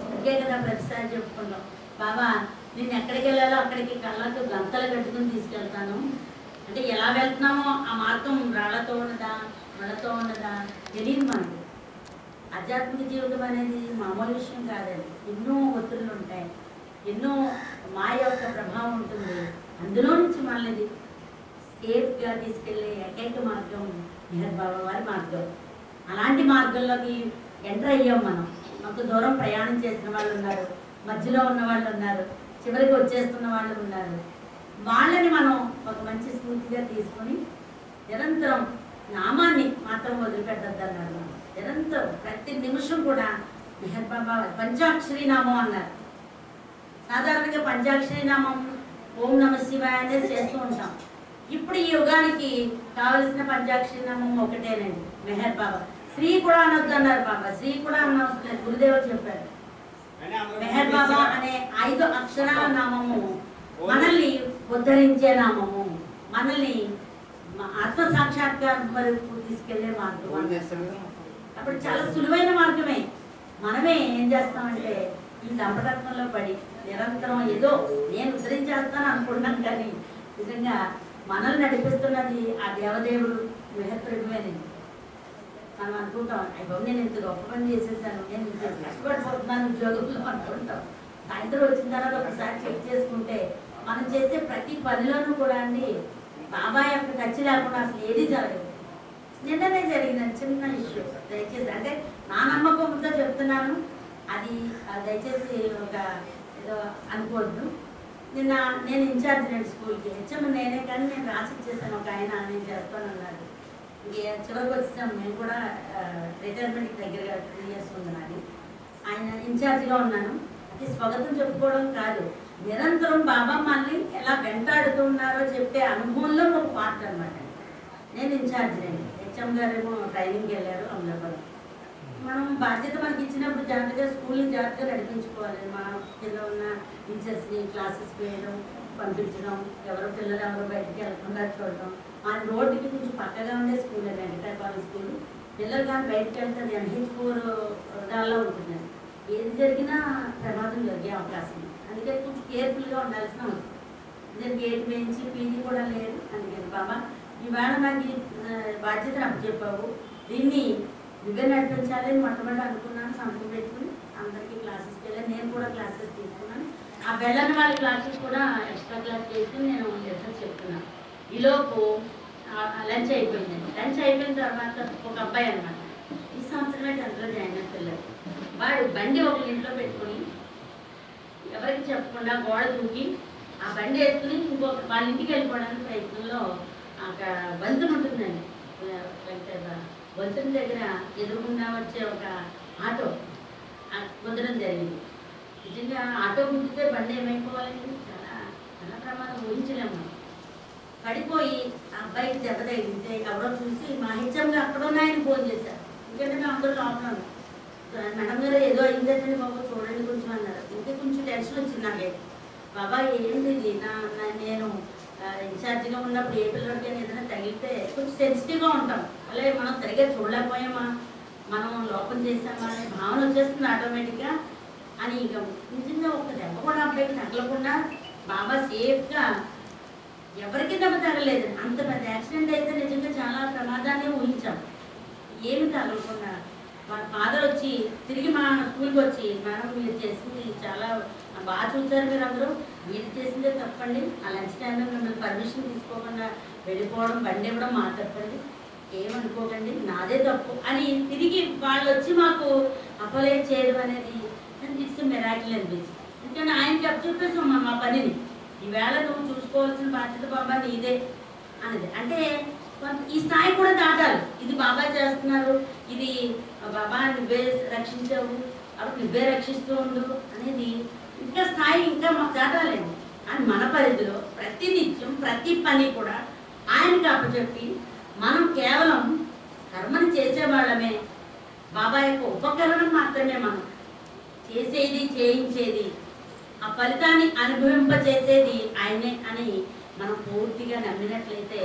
అందుకే కదా ప్రతిసారి చెప్పుకున్నాం, బాబా నేను ఎక్కడికి వెళ్ళాలో అక్కడికి కళ్ళకు గంతలు కట్టుకుని తీసుకెళ్తాను. అంటే ఎలా వెళ్తున్నామో ఆ మార్గం రాళ్లతో ఉన్నదా మళ్ళతో ఉన్నదా తెలియదు మనకు. ఆధ్యాత్మిక జీవితం అనేది మామూలు విషయం కాదండి. ఎన్నో ఒత్తిళ్ళు ఉంటాయి, ఎన్నో మాయ యొక్క ప్రభావం ఉంటుంది. అందులో నుంచి మనది సేఫ్గా తీసుకెళ్లే ఏకైక మార్గం మెహర్ బాబా వారి మార్గం. అలాంటి మార్గంలోకి ఎంటర్ అయ్యాం మనం. మాకు దూరం ప్రయాణం చేసిన వాళ్ళు ఉన్నారు, మధ్యలో ఉన్న వాళ్ళు ఉన్నారు, చివరికి వచ్చేస్తున్న వాళ్ళు ఉన్నారు. వాళ్ళని మనం ఒక మంచి స్ఫూర్తిగా తీసుకొని నిరంతరం నామాన్ని మాత్రం వదిలిపెట్టద్దన్నారు. నిరంతరం ప్రతి నిమిషం కూడా మెహర్ బాబా పంచాక్షరి నామం అన్నారు. సాధారణంగా పంచాక్షరి నామం ఓం నమ శివాయ అనేది చేస్తూ ఉంటాం. ఇప్పుడు ఈ యుగానికి కావలసిన పంచాక్షరి నామం ఒకటేనండి, మెహర్ బాబా. శ్రీ కూడా అనొద్దు అన్నారు బాబా, శ్రీ కూడా అనవసరం, గురుదేవుడు చెప్పారు. మెహర్ బాబా అనే 5 అక్షరాల నామము మనల్ని ఉద్ధరించే నామము, మనల్ని ఆత్మ సాక్షాత్కారం వరకు తీసుకెళ్లే మార్గం. అప్పుడు చాలా సులువైన మార్గమే. మనమే ఏం చేస్తామంటే ఈ దంపతత్వంలో పడి నిరంతరం ఏదో నేను ఉద్ధరించేస్తాను అనుకుంటున్నాం, కానీ నిజంగా మనల్ని నడిపిస్తున్నది ఆ దేవదేవుడు మెహర్ ప్రభువేనండి. మనం అనుకుంటాం, అయ్యో నేను ఇంత గొప్ప పని చేసేసాను, నేను ఇంత కష్టపడిపోతున్నాను ఉద్యోగంలో అనుకుంటాం. సాయంత్రం వచ్చిన తర్వాత ఒకసారి చెక్ చేసుకుంటే మనం చేసే ప్రతి పనిలోనూ కూడా అండి బాబా యొక్క ఖర్చు లేకుండా అసలు ఏది జరగదు. నిన్ననే జరిగిందని చిన్న ఇష్యూ, దయచేసి అంటే నా నమ్మకంతో చెప్తున్నాను, అది దయచేసి ఒక ఏదో అనుకోవద్దు. నిన్న నేను ఇన్ఛార్జ్ నేను స్కూల్కి హెచ్ఎం నేనే, కానీ నేను రాసి ఇచ్చేసాను. ఒక ఆయన నేను చేస్తానన్నాడు. చివరికి వచ్చేసాము, మేము కూడా రిటైర్మెంట్కి దగ్గరగా 3 years ఉంది నాది. ఆయన ఇన్ఛార్జిగా ఉన్నాను. అది స్వాగతం చెప్పుకోవడం కాదు, నిరంతరం బాబా మనల్ని ఎలా వెంటాడుతున్నారో చెప్పే అనుభవంలో ఒక పార్ట్ అనమాట. నేను ఇన్ఛార్జ్ నేను, హెచ్ఎం గారేమో ట్రైనింగ్కి వెళ్ళారు అమలాపురం. మనం బాధ్యత మనకి ఇచ్చినప్పుడు జాగ్రత్తగా స్కూల్ని జాగ్రత్తగా నడిపించుకోవాలి. మన కింద ఉన్న టీచర్స్ని క్లాసెస్కి వేయడం, పంపించడం, పిల్లలు ఎవరు బయటికి వెళ్ళకుండా చూడడం. ఆ రోడ్డుకి కొంచెం పక్కగా ఉండే స్కూల్ అండి, వెంకటాయపాలెం స్కూల్. పిల్లలు కానీ బయటకు వెళ్తే అది NH4 దానిలో ఉంటుందండి. ఏది జరిగినా ప్రమాదం జరిగే అవకాశం ఉంది. అందుకని కొంచెం కేర్ఫుల్గా ఉండాల్సిన అవసరం. నేను గేట్ వేయించి పీజీ కూడా లేదు. అందుకని బాబా ఈవేళ నాకు ఈ బాధ్యతను అప్పచెప్పావు, దీన్ని నువ్వే నడిపించాలని మొట్టమొదటి అనుకున్నాను. సంతకం పెట్టుకుని అందరికీ క్లాసెస్కి వెళ్ళాను. నేను కూడా క్లాసెస్ తీసుకున్నాను. ఆ వెళ్ళని వాళ్ళ క్లాసెస్ కూడా ఎక్స్ట్రా క్లాస్ చేసుకుని నేను లెసన్స్ చెప్తున్నాను. ఈలోపు లంచ్ అయిపోయిందండి. లంచ్ అయిపోయిన తర్వాత ఒక అబ్బాయి అనమాట, ఈ సంవత్సరమే 10th జాయిన్ అయిన పిల్లలు, వాడు బండి ఒక ఇంట్లో పెట్టుకుని ఎవరికి చెప్పకుండా గోడ దూకి ఆ బండి వేసుకుని ఇంకొక వాళ్ళ ఇంటికి వెళ్ళిపోవడానికి ప్రయత్నంలో అక్కడ వంతెన ఉంటుందండి, వంతెన దగ్గర ఎదురుకుండా వచ్చే ఒక ఆటో గుద్దడం జరిగింది. నిజంగా ఆటో గుద్దితే బండి ఏమైపోవాలండి, చాలా చాలా ప్రమాదం ఊహించలేము. పడిపోయి ఆ అబ్బాయికి దెబ్బ తగిలితే ఎవరో చూసి మా హెచ్ఎంగా అక్కడ ఉన్నాయని ఫోన్ చేశారు. ఎందుకంటే మేము అందరూ లోపల మేడం గారు ఏదో అయిందంటే బాబు చూడండి కొంచెం అన్నారు. ఇంకా కొంచెం టెన్షన్ వచ్చింది నాకే. బాబా ఏంటి ఇది, నేను ఇన్ఛార్జిగా ఉన్నప్పుడు ఏ పిల్లడికైనా ఏదైనా తగిలితే కొంచెం సెన్సిటివ్గా ఉంటాం. అలాగే మనం సరిగ్గా చూడలేకపోయామా, మనం లోపం చేసామా అనే భావన వచ్చేస్తుంది ఆటోమేటిక్గా. అని ఇక నిజంగా ఒక దెబ్బ కూడా అబ్బాయికి తగలకుండా బాబా సేఫ్గా, ఎవరికి దెబ్బ తగలేదు. అంత పెద్ద యాక్సిడెంట్ అయితే నిజంగా చాలా ప్రమాదాన్ని ఊహించాం. ఏమి తగలకుండా వాళ్ళ ఫాదర్ వచ్చి తిరిగి మా స్కూల్కి వచ్చి, మేడం మీరు చేసింది చాలా బాగా చూసారు, మీరు అందరూ మీరు చేసిందే తప్పండి, ఆ లంచ్ టైంలో మిమ్మల్ని పర్మిషన్ తీసుకోకుండా వెళ్ళిపోవడం, బండి ఇవ్వడం మా తప్పండి, ఏమనుకోకండి నాదే తప్పు అని తిరిగి వాళ్ళు వచ్చి మాకు అపోలేట్ చేయడం అనేది ఇట్స్ మిరాకిల్ అనిపించింది. ఎందుకంటే ఆయనకి అప్పు చెప్పేసాం మా పనిని, ఈవేళ నువ్వు చూసుకోవాల్సిన బాధ్యత బాబా నీదే, అనేది. అంటే ఈ స్థాయి కూడా దాటాలి. ఇది బాబా చేస్తున్నారు, ఇది బాబా నువ్వే రక్షించావు, అప్పుడు నువ్వే రక్షిస్తూ ఉండు అనేది ఇంకా స్థాయి ఇంకా మాకు దాటాలండి. అని మన పరిధిలో ప్రతి నిత్యం ప్రతి పని కూడా ఆయనకి అప్పచెప్పి మనం కేవలం కర్మని చేసేవాళ్ళమే, బాబా యొక్క ఉపకరణం మాత్రమే, మనం చేసేది చేయించేది ఆ ఫలితాన్ని అనుభవింపచేసేది ఆయనే అని మనం పూర్తిగా నమ్మినట్లయితే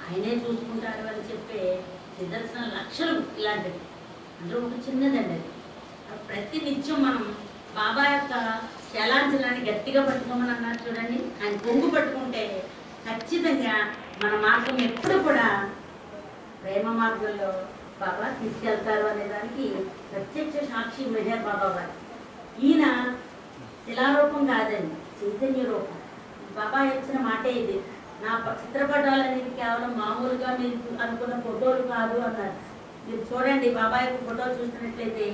ఆయనే చూసుకుంటాడు అని చెప్పే నిదర్శన లక్షలు ఇలాంటివి. అందులో ఒక చిన్నదండి అది. ప్రతి నిత్యం మనం బాబా యొక్క చలాంచలాన్ని గట్టిగా పట్టుకోమని అన్నారు చూడండి. ఆయన కొంగు పట్టుకుంటే ఖచ్చితంగా మన మార్గం ఎప్పుడు కూడా ప్రేమ మార్గంలో బాబా తీసుకెళ్తారు అనేదానికి ప్రత్యక్ష సాక్షి మెహర్ బాబా వారు. ఈయన శిలారూపం కాదండి, చైతన్య రూపం. బాబా ఇచ్చిన మాటే ఇది, నా చిత్రపటాలు అనేది కేవలం మామూలుగా మీరు అనుకున్న ఫోటోలు కాదు అన్నారు. మీరు చూడండి బాబా యొక్క ఫోటో చూసినట్లయితే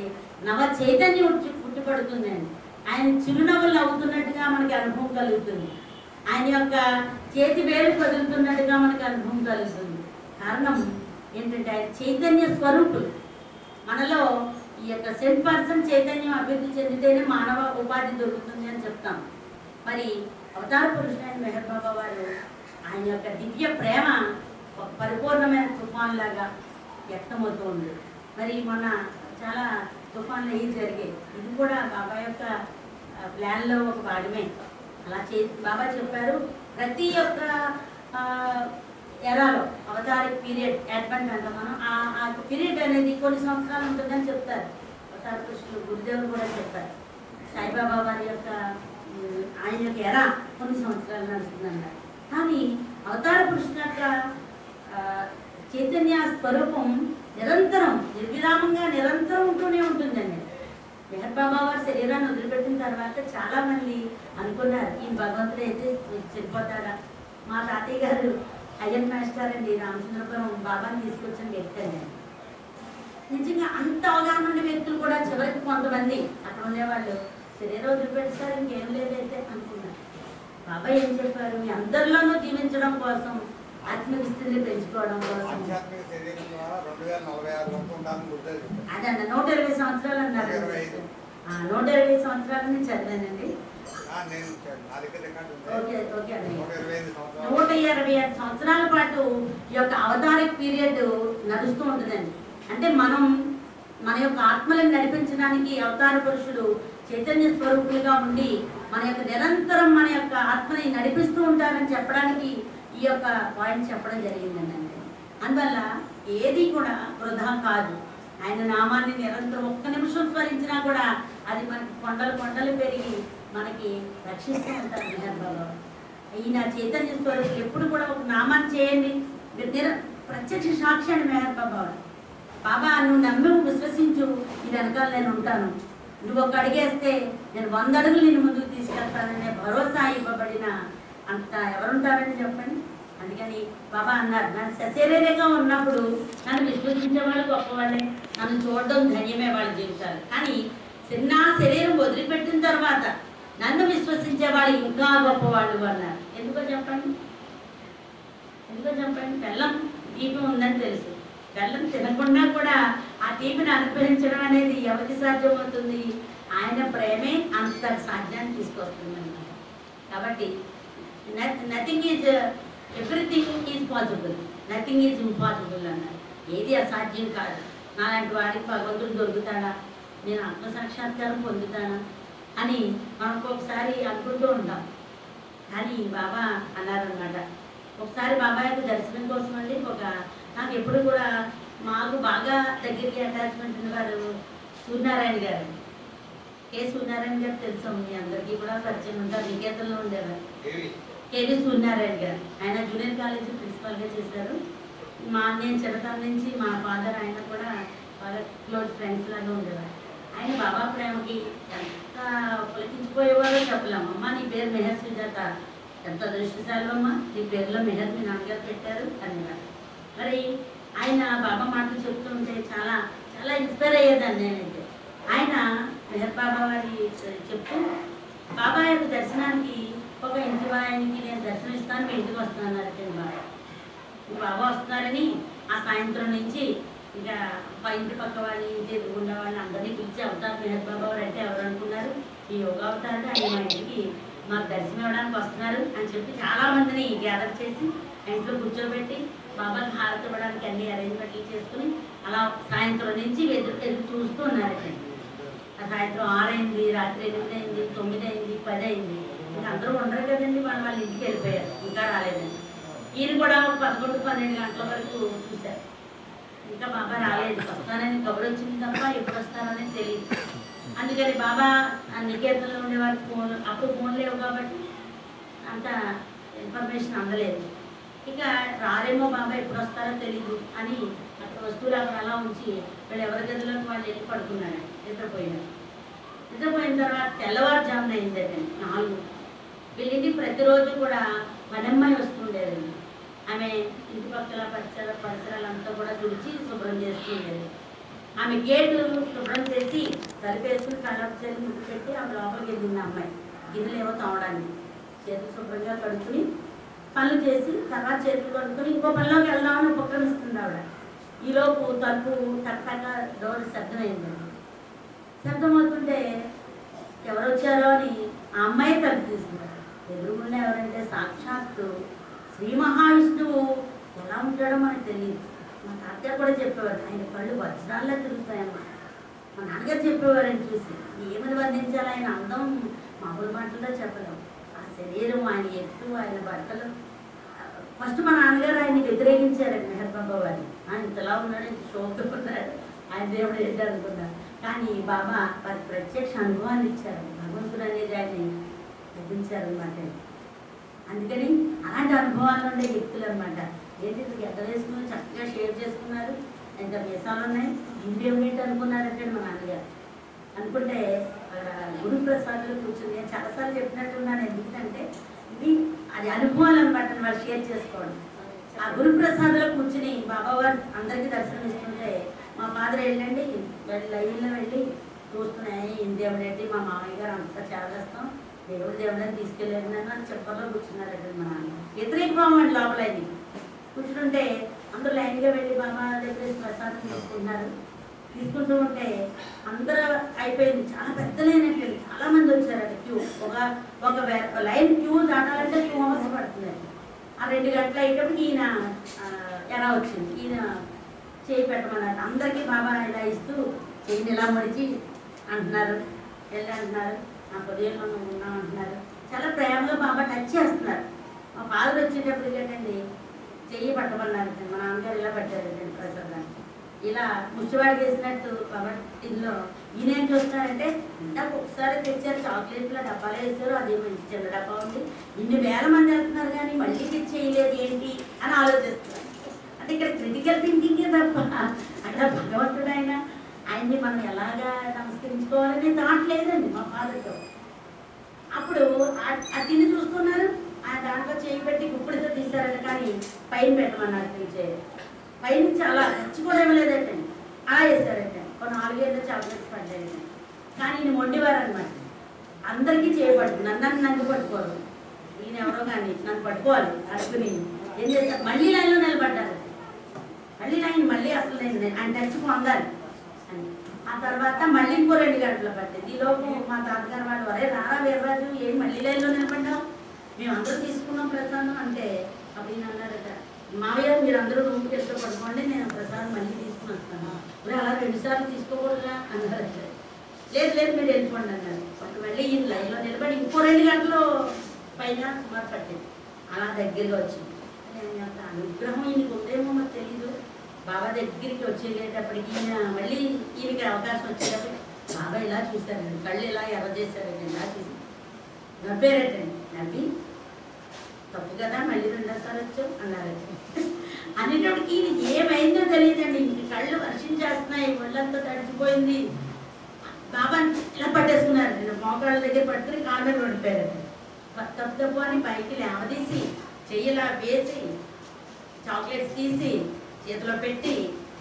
నవ చైతన్యం పుట్టుపడుతుందండి. ఆయన చిరునవ్వులు నవ్వుతున్నట్టుగా మనకి అనుభవం కలుగుతుంది, ఆయన యొక్క చేతి వేలు కదులుతున్నట్టుగా మనకి అనుభవం కలుగుతుంది. కారణం ఏంటంటే ఆయన చైతన్య స్వరూపులు. మనలో ఈ యొక్క 100% చైతన్యం అభివృద్ధి చెందితేనే మానవ ఉపాధి దొరుకుతుంది అని చెప్తాం. మరి అవతార పురుషుడైన మెహర్ బాబా వారు ఆయన యొక్క దివ్య ప్రేమ ఒక పరిపూర్ణమైన తుఫాన్ లాగా వ్యక్తమవుతూ ఉంది. మరి మొన్న చాలా తుఫాన్లు అయ్యి జరిగాయి. ఇది కూడా బాబా యొక్క ప్లాన్లో ఒక భాగమే. అలా బాబా చెప్పారు, ప్రతి ఒక్క ఎరాలో అవతారిక్ పీరియడ్ అడ్వెంట్ అంట మనం ఆ పీరియడ్ అనేది కొన్ని సంవత్సరాలు ఉంటుందని చెప్తారు అవతార పురుషులు. గురుదేవులు కూడా చెప్పారు, సాయిబాబా వారి యొక్క ఆయన యొక్క ఎరా కొన్ని సంవత్సరాలు నడుస్తుందన్నారు. కానీ అవతార పురుషుల యొక్క చైతన్య స్వరూపం నిరంతరం నిర్విరామంగా నిరంతరం ఉంటూనే ఉంటుందండి. మెహర్ బాబా వారి శరీరాన్ని వదిలిపెట్టిన తర్వాత చాలా మంది అనుకున్నారు ఈ భగవంతుడు అయితే చనిపోతాడా. మా తాతయ్య గారు అయ్యన్ మాస్టర్ అండి, రామచంద్రపురం బాబాని తీసుకొచ్చిన వ్యక్తి అండి. నిజంగా అంత అవగాహన ఉండే వ్యక్తులు కూడా చివరికి కొంతమంది అక్కడ ఉండేవాళ్ళు శరీరం వదిలిపెట్టారు, ఇంకేం లేదైతే అనుకున్నారు. బాబా ఏం చెప్పారు, మీ అందరిలోనూ జీవించడం కోసం, ఆత్మవిస్తుల్ని పెంచుకోవడం కోసం. అదన్న 120 సంవత్సరాలు అన్నారు. 120 సంవత్సరాలు నేను చదివానండి. 125 సంవత్సరాల పాటు ఈ యొక్క అవతారిక్ పీరియడ్ నడుస్తూ ఉంటుందండి. అంటే మన యొక్క ఆత్మలను నడిపించడానికి అవతార పురుషుడు చైతన్య స్వరూపులుగా ఉండి మన యొక్క నిరంతరం మన యొక్క ఆత్మని నడిపిస్తూ ఉంటారని చెప్పడానికి ఈ యొక్క పాయింట్ చెప్పడం జరిగిందండి. అందువల్ల ఏది కూడా వృధా కాదు. ఆయన నామాన్ని నిరంతరం ఒక్క నిమిషం స్మరించినా కూడా అది మనకి కొండలు పెరిగి మనకి రక్షిస్తూ ఉంటారు మెహర్ బాబా. ఈయన చైతన్య స్వరూపులు ఎప్పుడు కూడా ఒక నామాన్ని చేయండి, ప్రత్యక్ష సాక్షి అని మెహర్ బాబా. బాబా నువ్వు నమ్మి విశ్వసించు, ఈ వెనకాల నేను ఉంటాను, నువ్వు ఒక అడిగేస్తే నేను 100 అడుగులు నేను ముందుకు తీసుకెళ్తాననే భరోసా ఇవ్వబడిన అంత ఎవరుంటారని చెప్పండి. అందుకని బాబా అన్నారు, నన్ను సశరీరంగా ఉన్నప్పుడు నన్ను విశ్వసించే వాళ్ళు గొప్పవాళ్ళే, నన్ను చూడడం ధన్యమే వాళ్ళ జీవితాలు. కానీ చిన్న శరీరం వదిలిపెట్టిన తర్వాత నన్ను విశ్వసించే వాళ్ళు ఇంకా గొప్పవాళ్ళు అన్నారు. ఎందుకో చెప్పండి. బెల్లం దీపం ఉందని తెలుసు, బెల్లం తినకుండా కూడా ఆ తీపిని అనుభవించడం అనేది ఎవరికి సాధ్యమవుతుంది? ఆయన ప్రేమే అంత సాధ్యాన్ని తీసుకొస్తుంది అన్నమాట. కాబట్టి nothing is everything is possible, nothing is impossible అన్నారు. ఏది అసాధ్యం కాదు. నాలాంటి వాడికి భగవంతుడు దొరుకుతాడా, నేను ఆత్మసాక్షాత్కారం పొందుతానా అని మనకు ఒకసారి అనుకుంటూ ఉంటాం. కానీ బాబా అన్నారనమాట, ఒకసారి బాబా యొక్క దర్శనం కోసం అండి నాకు ఎప్పుడు కూడా మాకు బాగా దగ్గరికి అటాచ్మెంట్ ఉన్నవారు సూర్యనారాయణ గారు. సూర్యనారాయణ గారు తెలుసు మీ అందరికీ కూడా పరిచయం ఉంటారు, నికేతన్లో ఉండేవారు. కేవీ సూర్యనారాయణ గారు, ఆయన జూనియర్ కాలేజీ ప్రిన్సిపల్గా చేశారు. నేను చిన్నతనం నుంచి మా ఫాదర్ ఆయన కూడా బాగా క్లోజ్ ఫ్రెండ్స్ లాగా ఉండేవారు. ఆయన బాబా ప్రేమకి ఎంత పులకించిపోయేవారో చెప్పలేము. అమ్మ నీ పేరు మెహర్ సుజాత, ఎంత అదృష్టశాలమ్మా, నీ పేరులో మెహర్ మీ నాన్నగారు పెట్టారు అనేవారు. మరి ఆయన బాబా మాటలు చెప్తుంటే చాలా చాలా ఇన్స్పైర్ అయ్యేదాన్ని నేనైతే. ఆయన మెహర్ బాబా వారి చెప్తూ బాబా యొక్క దర్శనానికి ఒక ఇంటి ఆయనకి నేను దర్శనం ఇస్తాను, మీ ఇంటికి వస్తాను అన్నారు బాబా. బాబా వస్తున్నారని ఆ సాయంత్రం నుంచి ఇక ఇంటి పక్క వాళ్ళని ఇంటి ఎదురుగుండా వాళ్ళని అందరినీ పిలిచి అవతార్ మెహర్ బాబా వారు అంటే ఎవరు అనుకున్నారు, ఈ యోగా అవతారుడు ఆయన మా ఇంటికి మాకు దర్శనం ఇవ్వడానికి వస్తున్నారు అని చెప్పి చాలా మందిని గ్యాదర్ చేసి ఇంట్లో కూర్చోబెట్టి బాబాకి హారతి ఇవ్వడానికి అన్ని అరేంజ్మెంట్లు చేసుకుని అలా సాయంత్రం నుంచి ఎదురు చూస్తూ ఉన్నారండి. ఆ సాయంత్రం 6 అయింది, రాత్రి 8 అయింది, 9 అయింది, 10 అయింది. ఇంకా అందరూ ఉండరు కదండి, వాళ్ళ ఇంటికి వెళ్ళిపోయారు, ఇంకా రాలేదండి. ఈయన కూడా 11, 12 గంటల వరకు చూశారు, ఇంకా బాబా రాలేదు. వస్తానని కబురు వచ్చింది తప్ప ఎప్పుడు వస్తారనేది తెలియదు. అందుకని బాబా నికేతన్లో ఉండేవారు ఫోన్, అప్పుడు ఫోన్ లేవు కాబట్టి అంత ఇన్ఫర్మేషన్ అందలేదు. ఇక రారేమో బాబా ఎప్పుడు వస్తారో తెలియదు అని అక్కడ వస్తువులు అక్కడ అలా ఉంచి వీళ్ళు ఎవరి గదిలోకి వాళ్ళు వెళ్ళి పడుకున్నారు, నిద్రపోయినారు. నిద్రపోయిన తర్వాత తెల్లవారుజామున అయిందండి 4. వీళ్ళింటికి ప్రతిరోజు కూడా పనమ్మాయి వస్తుండేదండి. ఆమె ఇంటి పక్కల పరిసరాలంతా కూడా తుడిచి శుభ్రం చేస్తుండేది. ఆమె గేటు శుభ్రం చేసి తలిపేసుకుని కళ్ళకు చేసి ముట్టు పెట్టి ఆమె లోపలికి వెళ్ళింది. అమ్మాయి గిన్నెలు ఏవో తోమడానికి చేతులు శుభ్రంగా కడుక్కుని పనులు చేసి తర్వాత చేతులు కడుక్కొని ఇంకో పనిలోకి వెళ్దామని ఉపక్రమిస్తుంది ఆవిడ. ఈలోపు తలుపు టక్ డోర్ శబ్దమైందండి. శబ్దం అవుతుంటే ఎవరు వచ్చారో అని ఆ అమ్మాయి తలుపు తీస్తున్నారు. ఎదురుగుండా ఎవరంటే సాక్షాత్తు శ్రీ మహావిష్ణువు. ఎలా ఉంటాడో మనకు తెలియదు. మా తాతగారు కూడా చెప్పేవారు, ఆయన కళ్ళు వజ్రాల్లో తిరుగుతాయన్నమాట. మా నాన్నగారు చెప్పేవారని చూసి ఏమని వర్ణించాలి ఆయన అందం మామూలు మాటల్లో చెప్పలేము. ఆ శరీరం, ఆయన ఎత్తు, ఆయన బట్టలు. ఫస్ట్ మా నాన్నగారు ఆయన్ని వ్యతిరేకించారండి మెహర్ బాబా వారిని. ఆయన ఇంతలా ఉన్నాడు, ఇంత షోక్గా ఉన్నాడు, ఆయన దేవుడు ఏంటి అనుకున్నారు. కానీ బాబా వారి ప్రత్యక్ష అనుభవాన్ని ఇచ్చారు. భగవంతుడు అనేది ఆయన్ని లభించారనమాట. అందుకని అలాంటి అనుభవాలు ఉండే వ్యక్తులు అనమాట. ఏంటి ఎంత వేసుకుని చక్కగా షేర్ చేసుకున్నారు, ఎంత మీసాలు ఉన్నాయి, ఇంకేమిటి అనుకున్నారంటే మా నాన్నగారు. అనుకుంటే గురుప్రసాదులు కూర్చుని నేను చాలాసార్లు చెప్పినట్టున్నాను. ఎందుకంటే ఇది అది అనుభవాలు అనమాట, వాళ్ళు షేర్ చేసుకోవడం. ఆ గురుప్రసాదులో కూర్చుని బాబావారు అందరికీ దర్శనం ఇస్తుంటే మా ఫాదర్ వెళ్ళండి లైన్లో వెళ్ళి చూస్తున్నాయి ఇందేమిటంటే మా మామయ్య గారు అంతా చేస్తాం దేవుడని తీసుకెళ్ళారు అని చెప్పలో కూర్చున్నారండి. మా నాన్న వ్యతిరేక భావం అండి. లోపల అయింది కూర్చుంటే అందరూ లైన్గా వెళ్ళి బాబా దగ్గర ప్రసాదం తీసుకుంటూ ఉంటే అందరూ అయిపోయింది. చాలా పెద్ద లైన్ అయిపోయింది, చాలా మంది వచ్చారండి. క్యూ ఒక లైన్ క్యూ దాటాలంటే 2 hours పడుతుంది. ఆ 2 గంటలు అయ్యేటప్పుడు ఈయన ఎలా వచ్చింది, ఈయన చేయి పెట్టమన్నారు. అందరికీ బాబా ఇలా ఇస్తూ చేయిని ఇలా మడిచి అంటున్నారు, వెళ్ళి అంటున్నారు, నా పొద్దున్న మనం ఉన్నాం అంటున్నారు. చాలా ప్రేమగా బాబా టచ్ చేస్తున్నారు. మా ఫాదర్ వచ్చేటప్పుడు ఏంటండి చెయ్యి పట్టమన్నారు. మా నాన్నగారు ఇలా పట్టారండి ప్రసాదాన్ని, ఇలా ముచ్చివాడికి వేసినట్టు. బాబా ఇందులో ఈయనేం చూస్తున్నారంటే ఇందాక ఒకసారి తెచ్చారు చాక్లెట్లు డబ్బాలు వేస్తారు, అదేమో చిన్న డబ్బా ఉంది, ఇన్ని వేల మంది వెళ్తున్నారు కానీ మళ్ళీ తెచ్చేయలేదు ఏంటి అని ఆలోచిస్తున్నారు. అంటే ఇక్కడ క్రిటికల్ థింకింగే తప్ప అక్కడ భగవంతుడు ఆయన్ని మనం ఎలాగా నమస్కరించుకోవాలని థాట్ లేదండి మా ఫాదర్తో. అప్పుడు ఆ తిని చూస్తున్నారు, ఆ దాంట్లో చేయి పెట్టి గుప్పుడితో తీశారట. కానీ పైన పెట్టమన్నారు, తీసేది పైన చాలా ఖర్చు కూడా ఇవ్వలేదండి, అలా వేశారంటే. ఒక 4 ఏళ్ళ చాక్లెట్స్ పడ్డాయండి. కానీ ఈయన మొండివారు అనమాట, అందరికీ చేయబడుతున్నారు, నన్ను పట్టుకోరు. ఈయన ఎవరో కానీ నన్ను పట్టుకోవాలి అడుగుని ఏం చేస్తారు. మళ్ళీ లైన్లో నిలబడ్డారు, మళ్ళీ అసలు ఆయన టచ్ పొందాలి అని. ఆ తర్వాత మళ్ళీ ఇంకో 2 గంటలు పట్టింది. ఈలోపు మా తాతగారు వాళ్ళు వరే రారా వీర్రాజు ఏం మళ్ళీ లైన్లో నిలబడ్డావు, మేము అందరూ తీసుకున్నాం ప్రసాదం అంటే. అప్పుడు ఈయన అన్నారట, మావయ్య మీరు అందరూ రూమ్కి వెళ్తూ పడుకోండి, నేను ప్రసాదం మళ్ళీ తీసుకుని వస్తాను. అలా 2 సార్లు తీసుకోకూడదురా అన్నారట. లేదు మీరు వెళ్ళిపోండి అన్నారు. అప్పుడు మళ్ళీ ఈయన లైన్లో నిలబడి ఇంకో 2 గంటలు పైన సుమారు పట్టింది. అలా దగ్గరగా వచ్చింది. అంత అనుగ్రహం ఈయనకు ఉందేమో మాకు తెలీదు. బాబా దగ్గరికి వచ్చేటప్పటికి ఈయన మళ్ళీ ఈయనకి అవకాశం వచ్చేటప్పుడు బాబా ఇలా చూశారండి, కళ్ళు ఇలా ఎర్ర చేశారండి, ఇలా చూసి నవ్వారటండి. నవ్వి తప్పు కదా మళ్ళీ 2వ సారి వచ్చావు అన్నారండి. అనేటప్పటికి ఈయనకి ఏమైందో తెలియదండి, ఇంక కళ్ళు వర్షించేస్తున్నాయి, ఒళ్ళంతా తడిచిపోయింది. బాబా ఇలా పట్టేసుకున్నారండి, మోకాళ్ళ దగ్గర పట్టుకుని కాళ్ళ మీద పడిపోయారండి. తప్పు అని పైకి లేవదీసి చెయ్యిలా వేసి చాక్లెట్స్ తీసి చేతిలో పెట్టి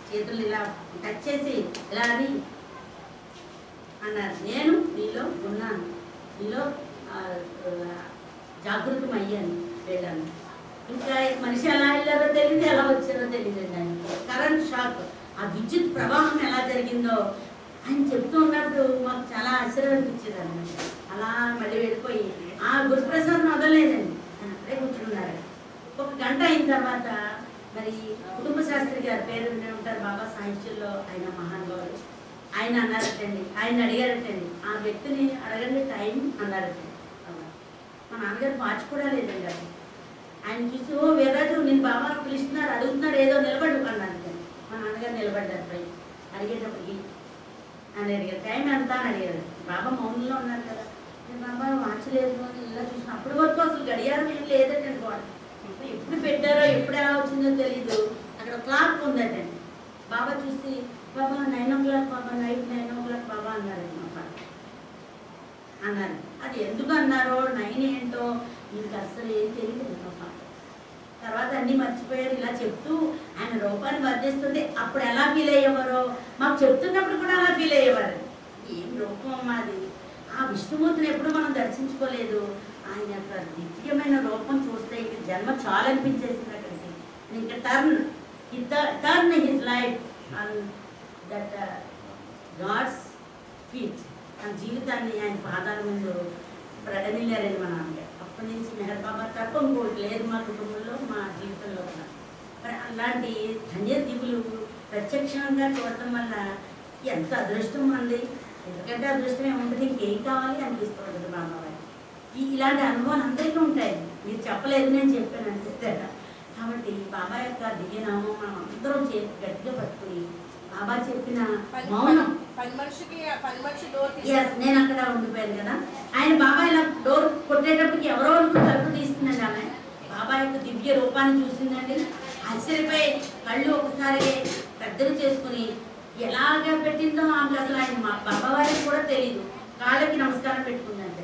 చేతులు ఇలా టచ్ చేసి ఇలా అని అన్నారు, నేను నీలో ఉన్నాను, నీలో జాగృతం అయ్యాను వెళ్ళాను, ఇంకా మనిషి ఎలా వెళ్ళారో తెలియదు, ఎలా వచ్చారో తెలియదు. కరెంట్ షాక్, ఆ విద్యుత్ ప్రవాహం ఎలా జరిగిందో ఆయన చెప్తూ ఉన్నప్పుడు మాకు చాలా ఆశ్చర్యం అనిపించేది అనమాట. అలా మళ్ళీ వెళ్ళిపోయి ఆ గురుప్రసాద్ వదలలేదండి, ఆయన అక్కడే కూర్చున్నారు. ఒక గంట అయిన తర్వాత మరి కుటుంబ శాస్త్రి గారి పేరు వినే ఉంటారు, బాబా సాహిత్యంలో ఆయన మహానుభావులు. ఆయన అన్నారటండి, ఆయన అడిగారటండి, ఆ వ్యక్తిని అడగండి టైం అన్నారటండి. మా నాన్నగారు మార్చి కూడా లేదండి. అది ఆయన చూసి, ఓ వీర్రాజు నేను బాబా పిలుస్తున్నారు, అడుగుతున్నారు, ఏదో నిలబడు అన్నారు. మా నాన్నగారు నిలబడ్డారు. పై అడిగేటప్పటికి అని అడిగారు, టైం ఎంత అని అడిగారు. బాబా మౌనంలో ఉన్నారు కదా, నేను బాబా మార్చలేదు అని ఇలా చూసిన అప్పటి వరకు అసలు గడియారం ఏం లేదండి. వాడు ఎప్పుడు పెట్టారో ఎప్పుడు ఎలా వచ్చిందో తెలీదు. అక్కడ క్లాక్ ఉందండి. బాబా చూసి, బాబా 9 o'clock బాబా, నైట్ 9 o'clock బాబా అన్నారండి. మా పాప అన్నారు. అది ఎందుకు అన్నారో 9 ఏంటో మీకు అస్సలు ఏం తెలియదు మా పాప. తర్వాత అన్నీ మర్చిపోయారు. ఇలా చెప్తూ ఆయన రూపాన్ని వర్ధిస్తుంటే అప్పుడు ఎలా ఫీల్ అయ్యేవారో మాకు చెప్తున్నప్పుడు కూడా అలా ఫీల్ అయ్యేవారు. ఏం రూపం మాది, ఆ విష్ణుమూర్తిని ఎప్పుడు మనం దర్శించుకోలేదు. ఆయన యొక్క దివ్యమైన రూపం చూస్తే ఇక జన్మ చాలా అనిపించేసింది అక్కడికి. ఇంకా turn his life on that God's feet, తన జీవితాన్ని ఆయన పాదాల ముందు ప్రకటించారండి మా నాన్నగారు. అప్పటి నుంచి మెహర్ బాబా తప్ప ఇంకోటి లేదు మా కుటుంబంలో, మా జీవితంలో కూడా. మరి అలాంటి ధన్యదీవులు ప్రత్యక్షంగా చూడటం వల్ల ఎంత అదృష్టం ఉంది. ఎందుకంటే అదృష్టం ఏముంటుంది, ఇంకేం కావాలి అనిపిస్తూ ఉంటుంది బాబావారి. ఇలాంటి అనుభవాలు అందరికీ ఉంటాయి. మీరు చెప్పలేదు, నేను చెప్పాను అనిపిస్తారా. కాబట్టి బాబా యొక్క దివ్యనామం మనం అందరం గట్టిగా పట్టుకుని బాబా చెప్పిన మౌనం. నేను అక్కడ ఉండిపోయాను కదా, ఆయన బాబా ఇలా డోర్ కొట్టేటప్పటికి ఎవరో తలుపు తీస్తుందండి. ఆమె బాబా యొక్క దివ్య రూపాన్ని చూసిందండి. ఆశ్చర్యపోయి కళ్ళు ఒకసారి పెద్దలు చేసుకుని ఎలాగా పెట్టిందో ఆమె అసలు ఆయన మా బాబావారికి కూడా తెలియదు. కాళ్ళకి నమస్కారం పెట్టుకుందంటే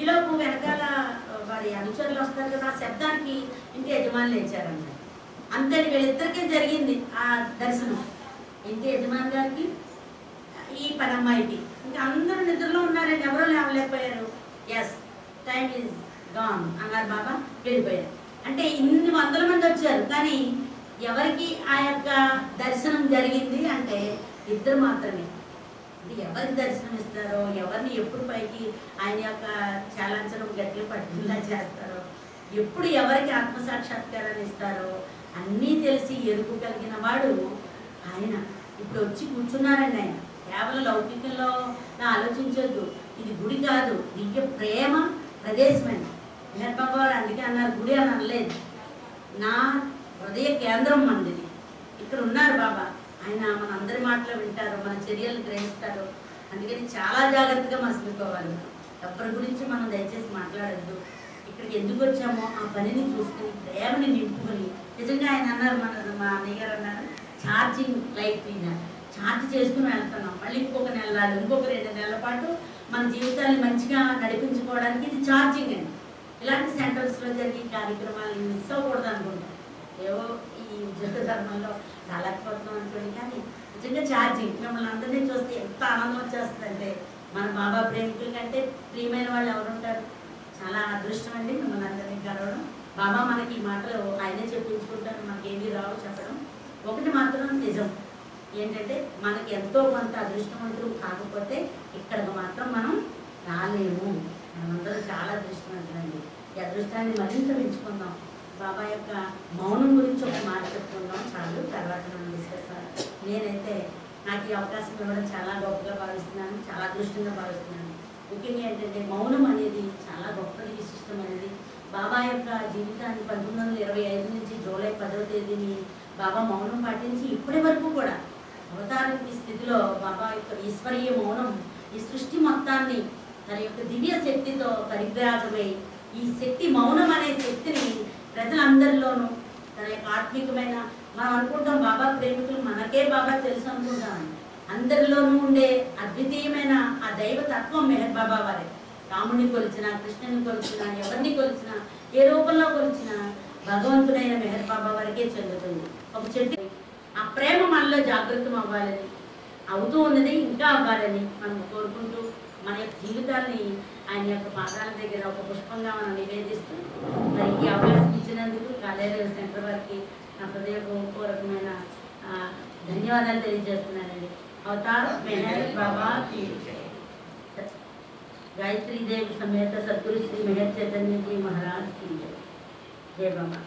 ఈలోపు వెనకాల వారి అనుచరులు వస్తారు కదా, ఆ శబ్దానికి ఇంటి యజమానులు లేచారన్నమాట. అంతే వీళ్ళిద్దరికీ జరిగింది ఆ దర్శనం. ఇంటి యజమాని గారికి, ఈ పనమ్మాయికి. ఇంకా అందరూ నిద్రలో ఉన్నారండి, ఎవరో లేవలేకపోయారు. ఎస్, టైం ఈజ్ గాన్ అన్నారు బాబా, వెళ్ళిపోయారు. అంటే ఇన్ని వందల మంది వచ్చారు, కానీ ఎవరికి ఆ యొక్క దర్శనం జరిగింది అంటే ఇద్దరు మాత్రమే. ఎవరికి దర్శనం ఇస్తారో, ఎవరిని ఎప్పుడు పైకి ఆయన యొక్క చాలాంచడం గట్టిగా పట్టుదల చేస్తారో, ఎప్పుడు ఎవరికి ఆత్మసాక్షాత్కారాన్ని ఇస్తారో అన్నీ తెలిసి ఎరుపు కలిగిన వాడు ఆయన. ఇప్పుడు వచ్చి కూర్చున్నారండి. ఆయన కేవలం లౌకికంలో ఆలోచించొద్దు, ఇది గుడి కాదు, దివ్య ప్రేమ ప్రదేశమండి. మెహర్ బాబా వారు అందుకే అన్నారు, గుడి అని అనలేదు, నా హృదయ కేంద్రం మందిది. ఇక్కడ ఉన్నారు బాబా, ఆయన మన అందరి మాటలు వింటారు, మన చర్యలు గ్రహిస్తారు. అందుకని చాలా జాగ్రత్తగా మసులుకోవాలి. ఎవరి గురించి మనం దయచేసి మాట్లాడద్దు. ఇక్కడికి ఎందుకు వచ్చామో ఆ పనిని చూసుకుని ప్రేమని నింపుకొని, నిజంగా ఆయన అన్నారు, మా అన్నయ్య గారు అన్నారు, ఛార్జింగ్ లైట్ ఛార్జ్ చేసుకుని వెళ్తున్నాం. మళ్ళీ ఇంకొక నెలలు, ఇంకొక 2 నెలల పాటు మన జీవితాన్ని మంచిగా నడిపించుకోవడానికి ఇది ఛార్జింగ్ అండి. ఇలాంటి సెంటర్స్లో జరిగే కార్యక్రమాలను మిస్ అవ్వకూడదు అనుకుంటాం. ఏవో ఈ ఉద్యోగ ధర్మంలో రాలేకపోతున్నాం అనుకోండి, కానీ నిజంగా ఛార్జింగ్. మిమ్మల్ని అందరినీ చూస్తే ఎంత ఆనందం వచ్చేస్తుందంటే, మన బాబా ప్రేమికుల కంటే ప్రియమైన వాళ్ళు ఎవరుంటారు. చాలా అదృష్టం అండి మిమ్మల్ని అందరినీ కలవడం. బాబా మనకి ఈ మాటలు ఆయనే చెప్పించుకుంటారు, మనకేమీ రావు చెప్పడం. ఒకటి మాత్రం నిజం ఏంటంటే, మనకి ఎంతో కొంత అదృష్టవంతులు కాకపోతే ఇక్కడికి మాత్రం మనం రాలేము. మనమందరం చాలా అదృష్టవంతులండి. ఈ అదృష్టాన్ని మరింత పెంచుకుందాం. బాబా యొక్క మౌనం గురించి ఒక మాట చెప్పుకుందాం చాలు, తర్వాత మనం డిస్కస్. నేనైతే నాకు ఈ అవకాశం ఇవ్వడం చాలా గొప్పగా భావిస్తున్నాను, చాలా అదృష్టంగా భావిస్తున్నాను. ముఖ్యంగా ఏంటంటే మౌనం అనేది చాలా గొప్పది, విశిష్టమైనది. బాబా యొక్క జీవితాన్ని 1925 నుంచి జూలై 10వ తేదీని బాబా మౌనం పాటించి ఇప్పటి వరకు కూడా అవతారానికి స్థితిలో బాబా యొక్క ఈశ్వరీయ మౌనం ఈ సృష్టి మొత్తాన్ని తన యొక్క దివ్య శక్తితో పరిగ్రాజమై, ఈ శక్తి మౌనం అనే శక్తిని ప్రజలందరిలోనూ తన యొక్క ఆత్మికమైన, మనం అనుకుంటాం బాబా ప్రేమికులు మనకే బాబా తెలుసు అనుకుంటాం, అందరిలోనూ ఉండే అద్వితీయమైన ఆ దైవతత్వం మెహర్ బాబా వారే. రాముడిని కొలిచిన, కృష్ణుని కొలిచిన, ఎవరిని కొలిచిన, ఏ రూపంలో కొలిచిన భగవంతుడైన మెహర్ బాబా వారికే చెందుతుంది. ఒక చెట్టు ఆ ప్రేమ మనలో జాగృతం అవ్వాలని, అవుతూ ఉన్నది ఇంకా అవ్వాలని మనం కోరుకుంటూ మన యొక్క జీవితాన్ని ఆయన యొక్క పాదాల దగ్గర ఒక పుష్పంగా మనం నివేదిస్తూ మరి ఈ అవకాశం ఇచ్చినందుకు కాలేరు సెంటర్ వారికి నా హృదయపూర్వకమైన ధన్యవాదాలు తెలియజేస్తున్నానండి. అవతార్ మెహర్ బాబా गायत्री देव समेत सदगुरु श्री मेहर चैतन्य जी महाराज की जय बाबा।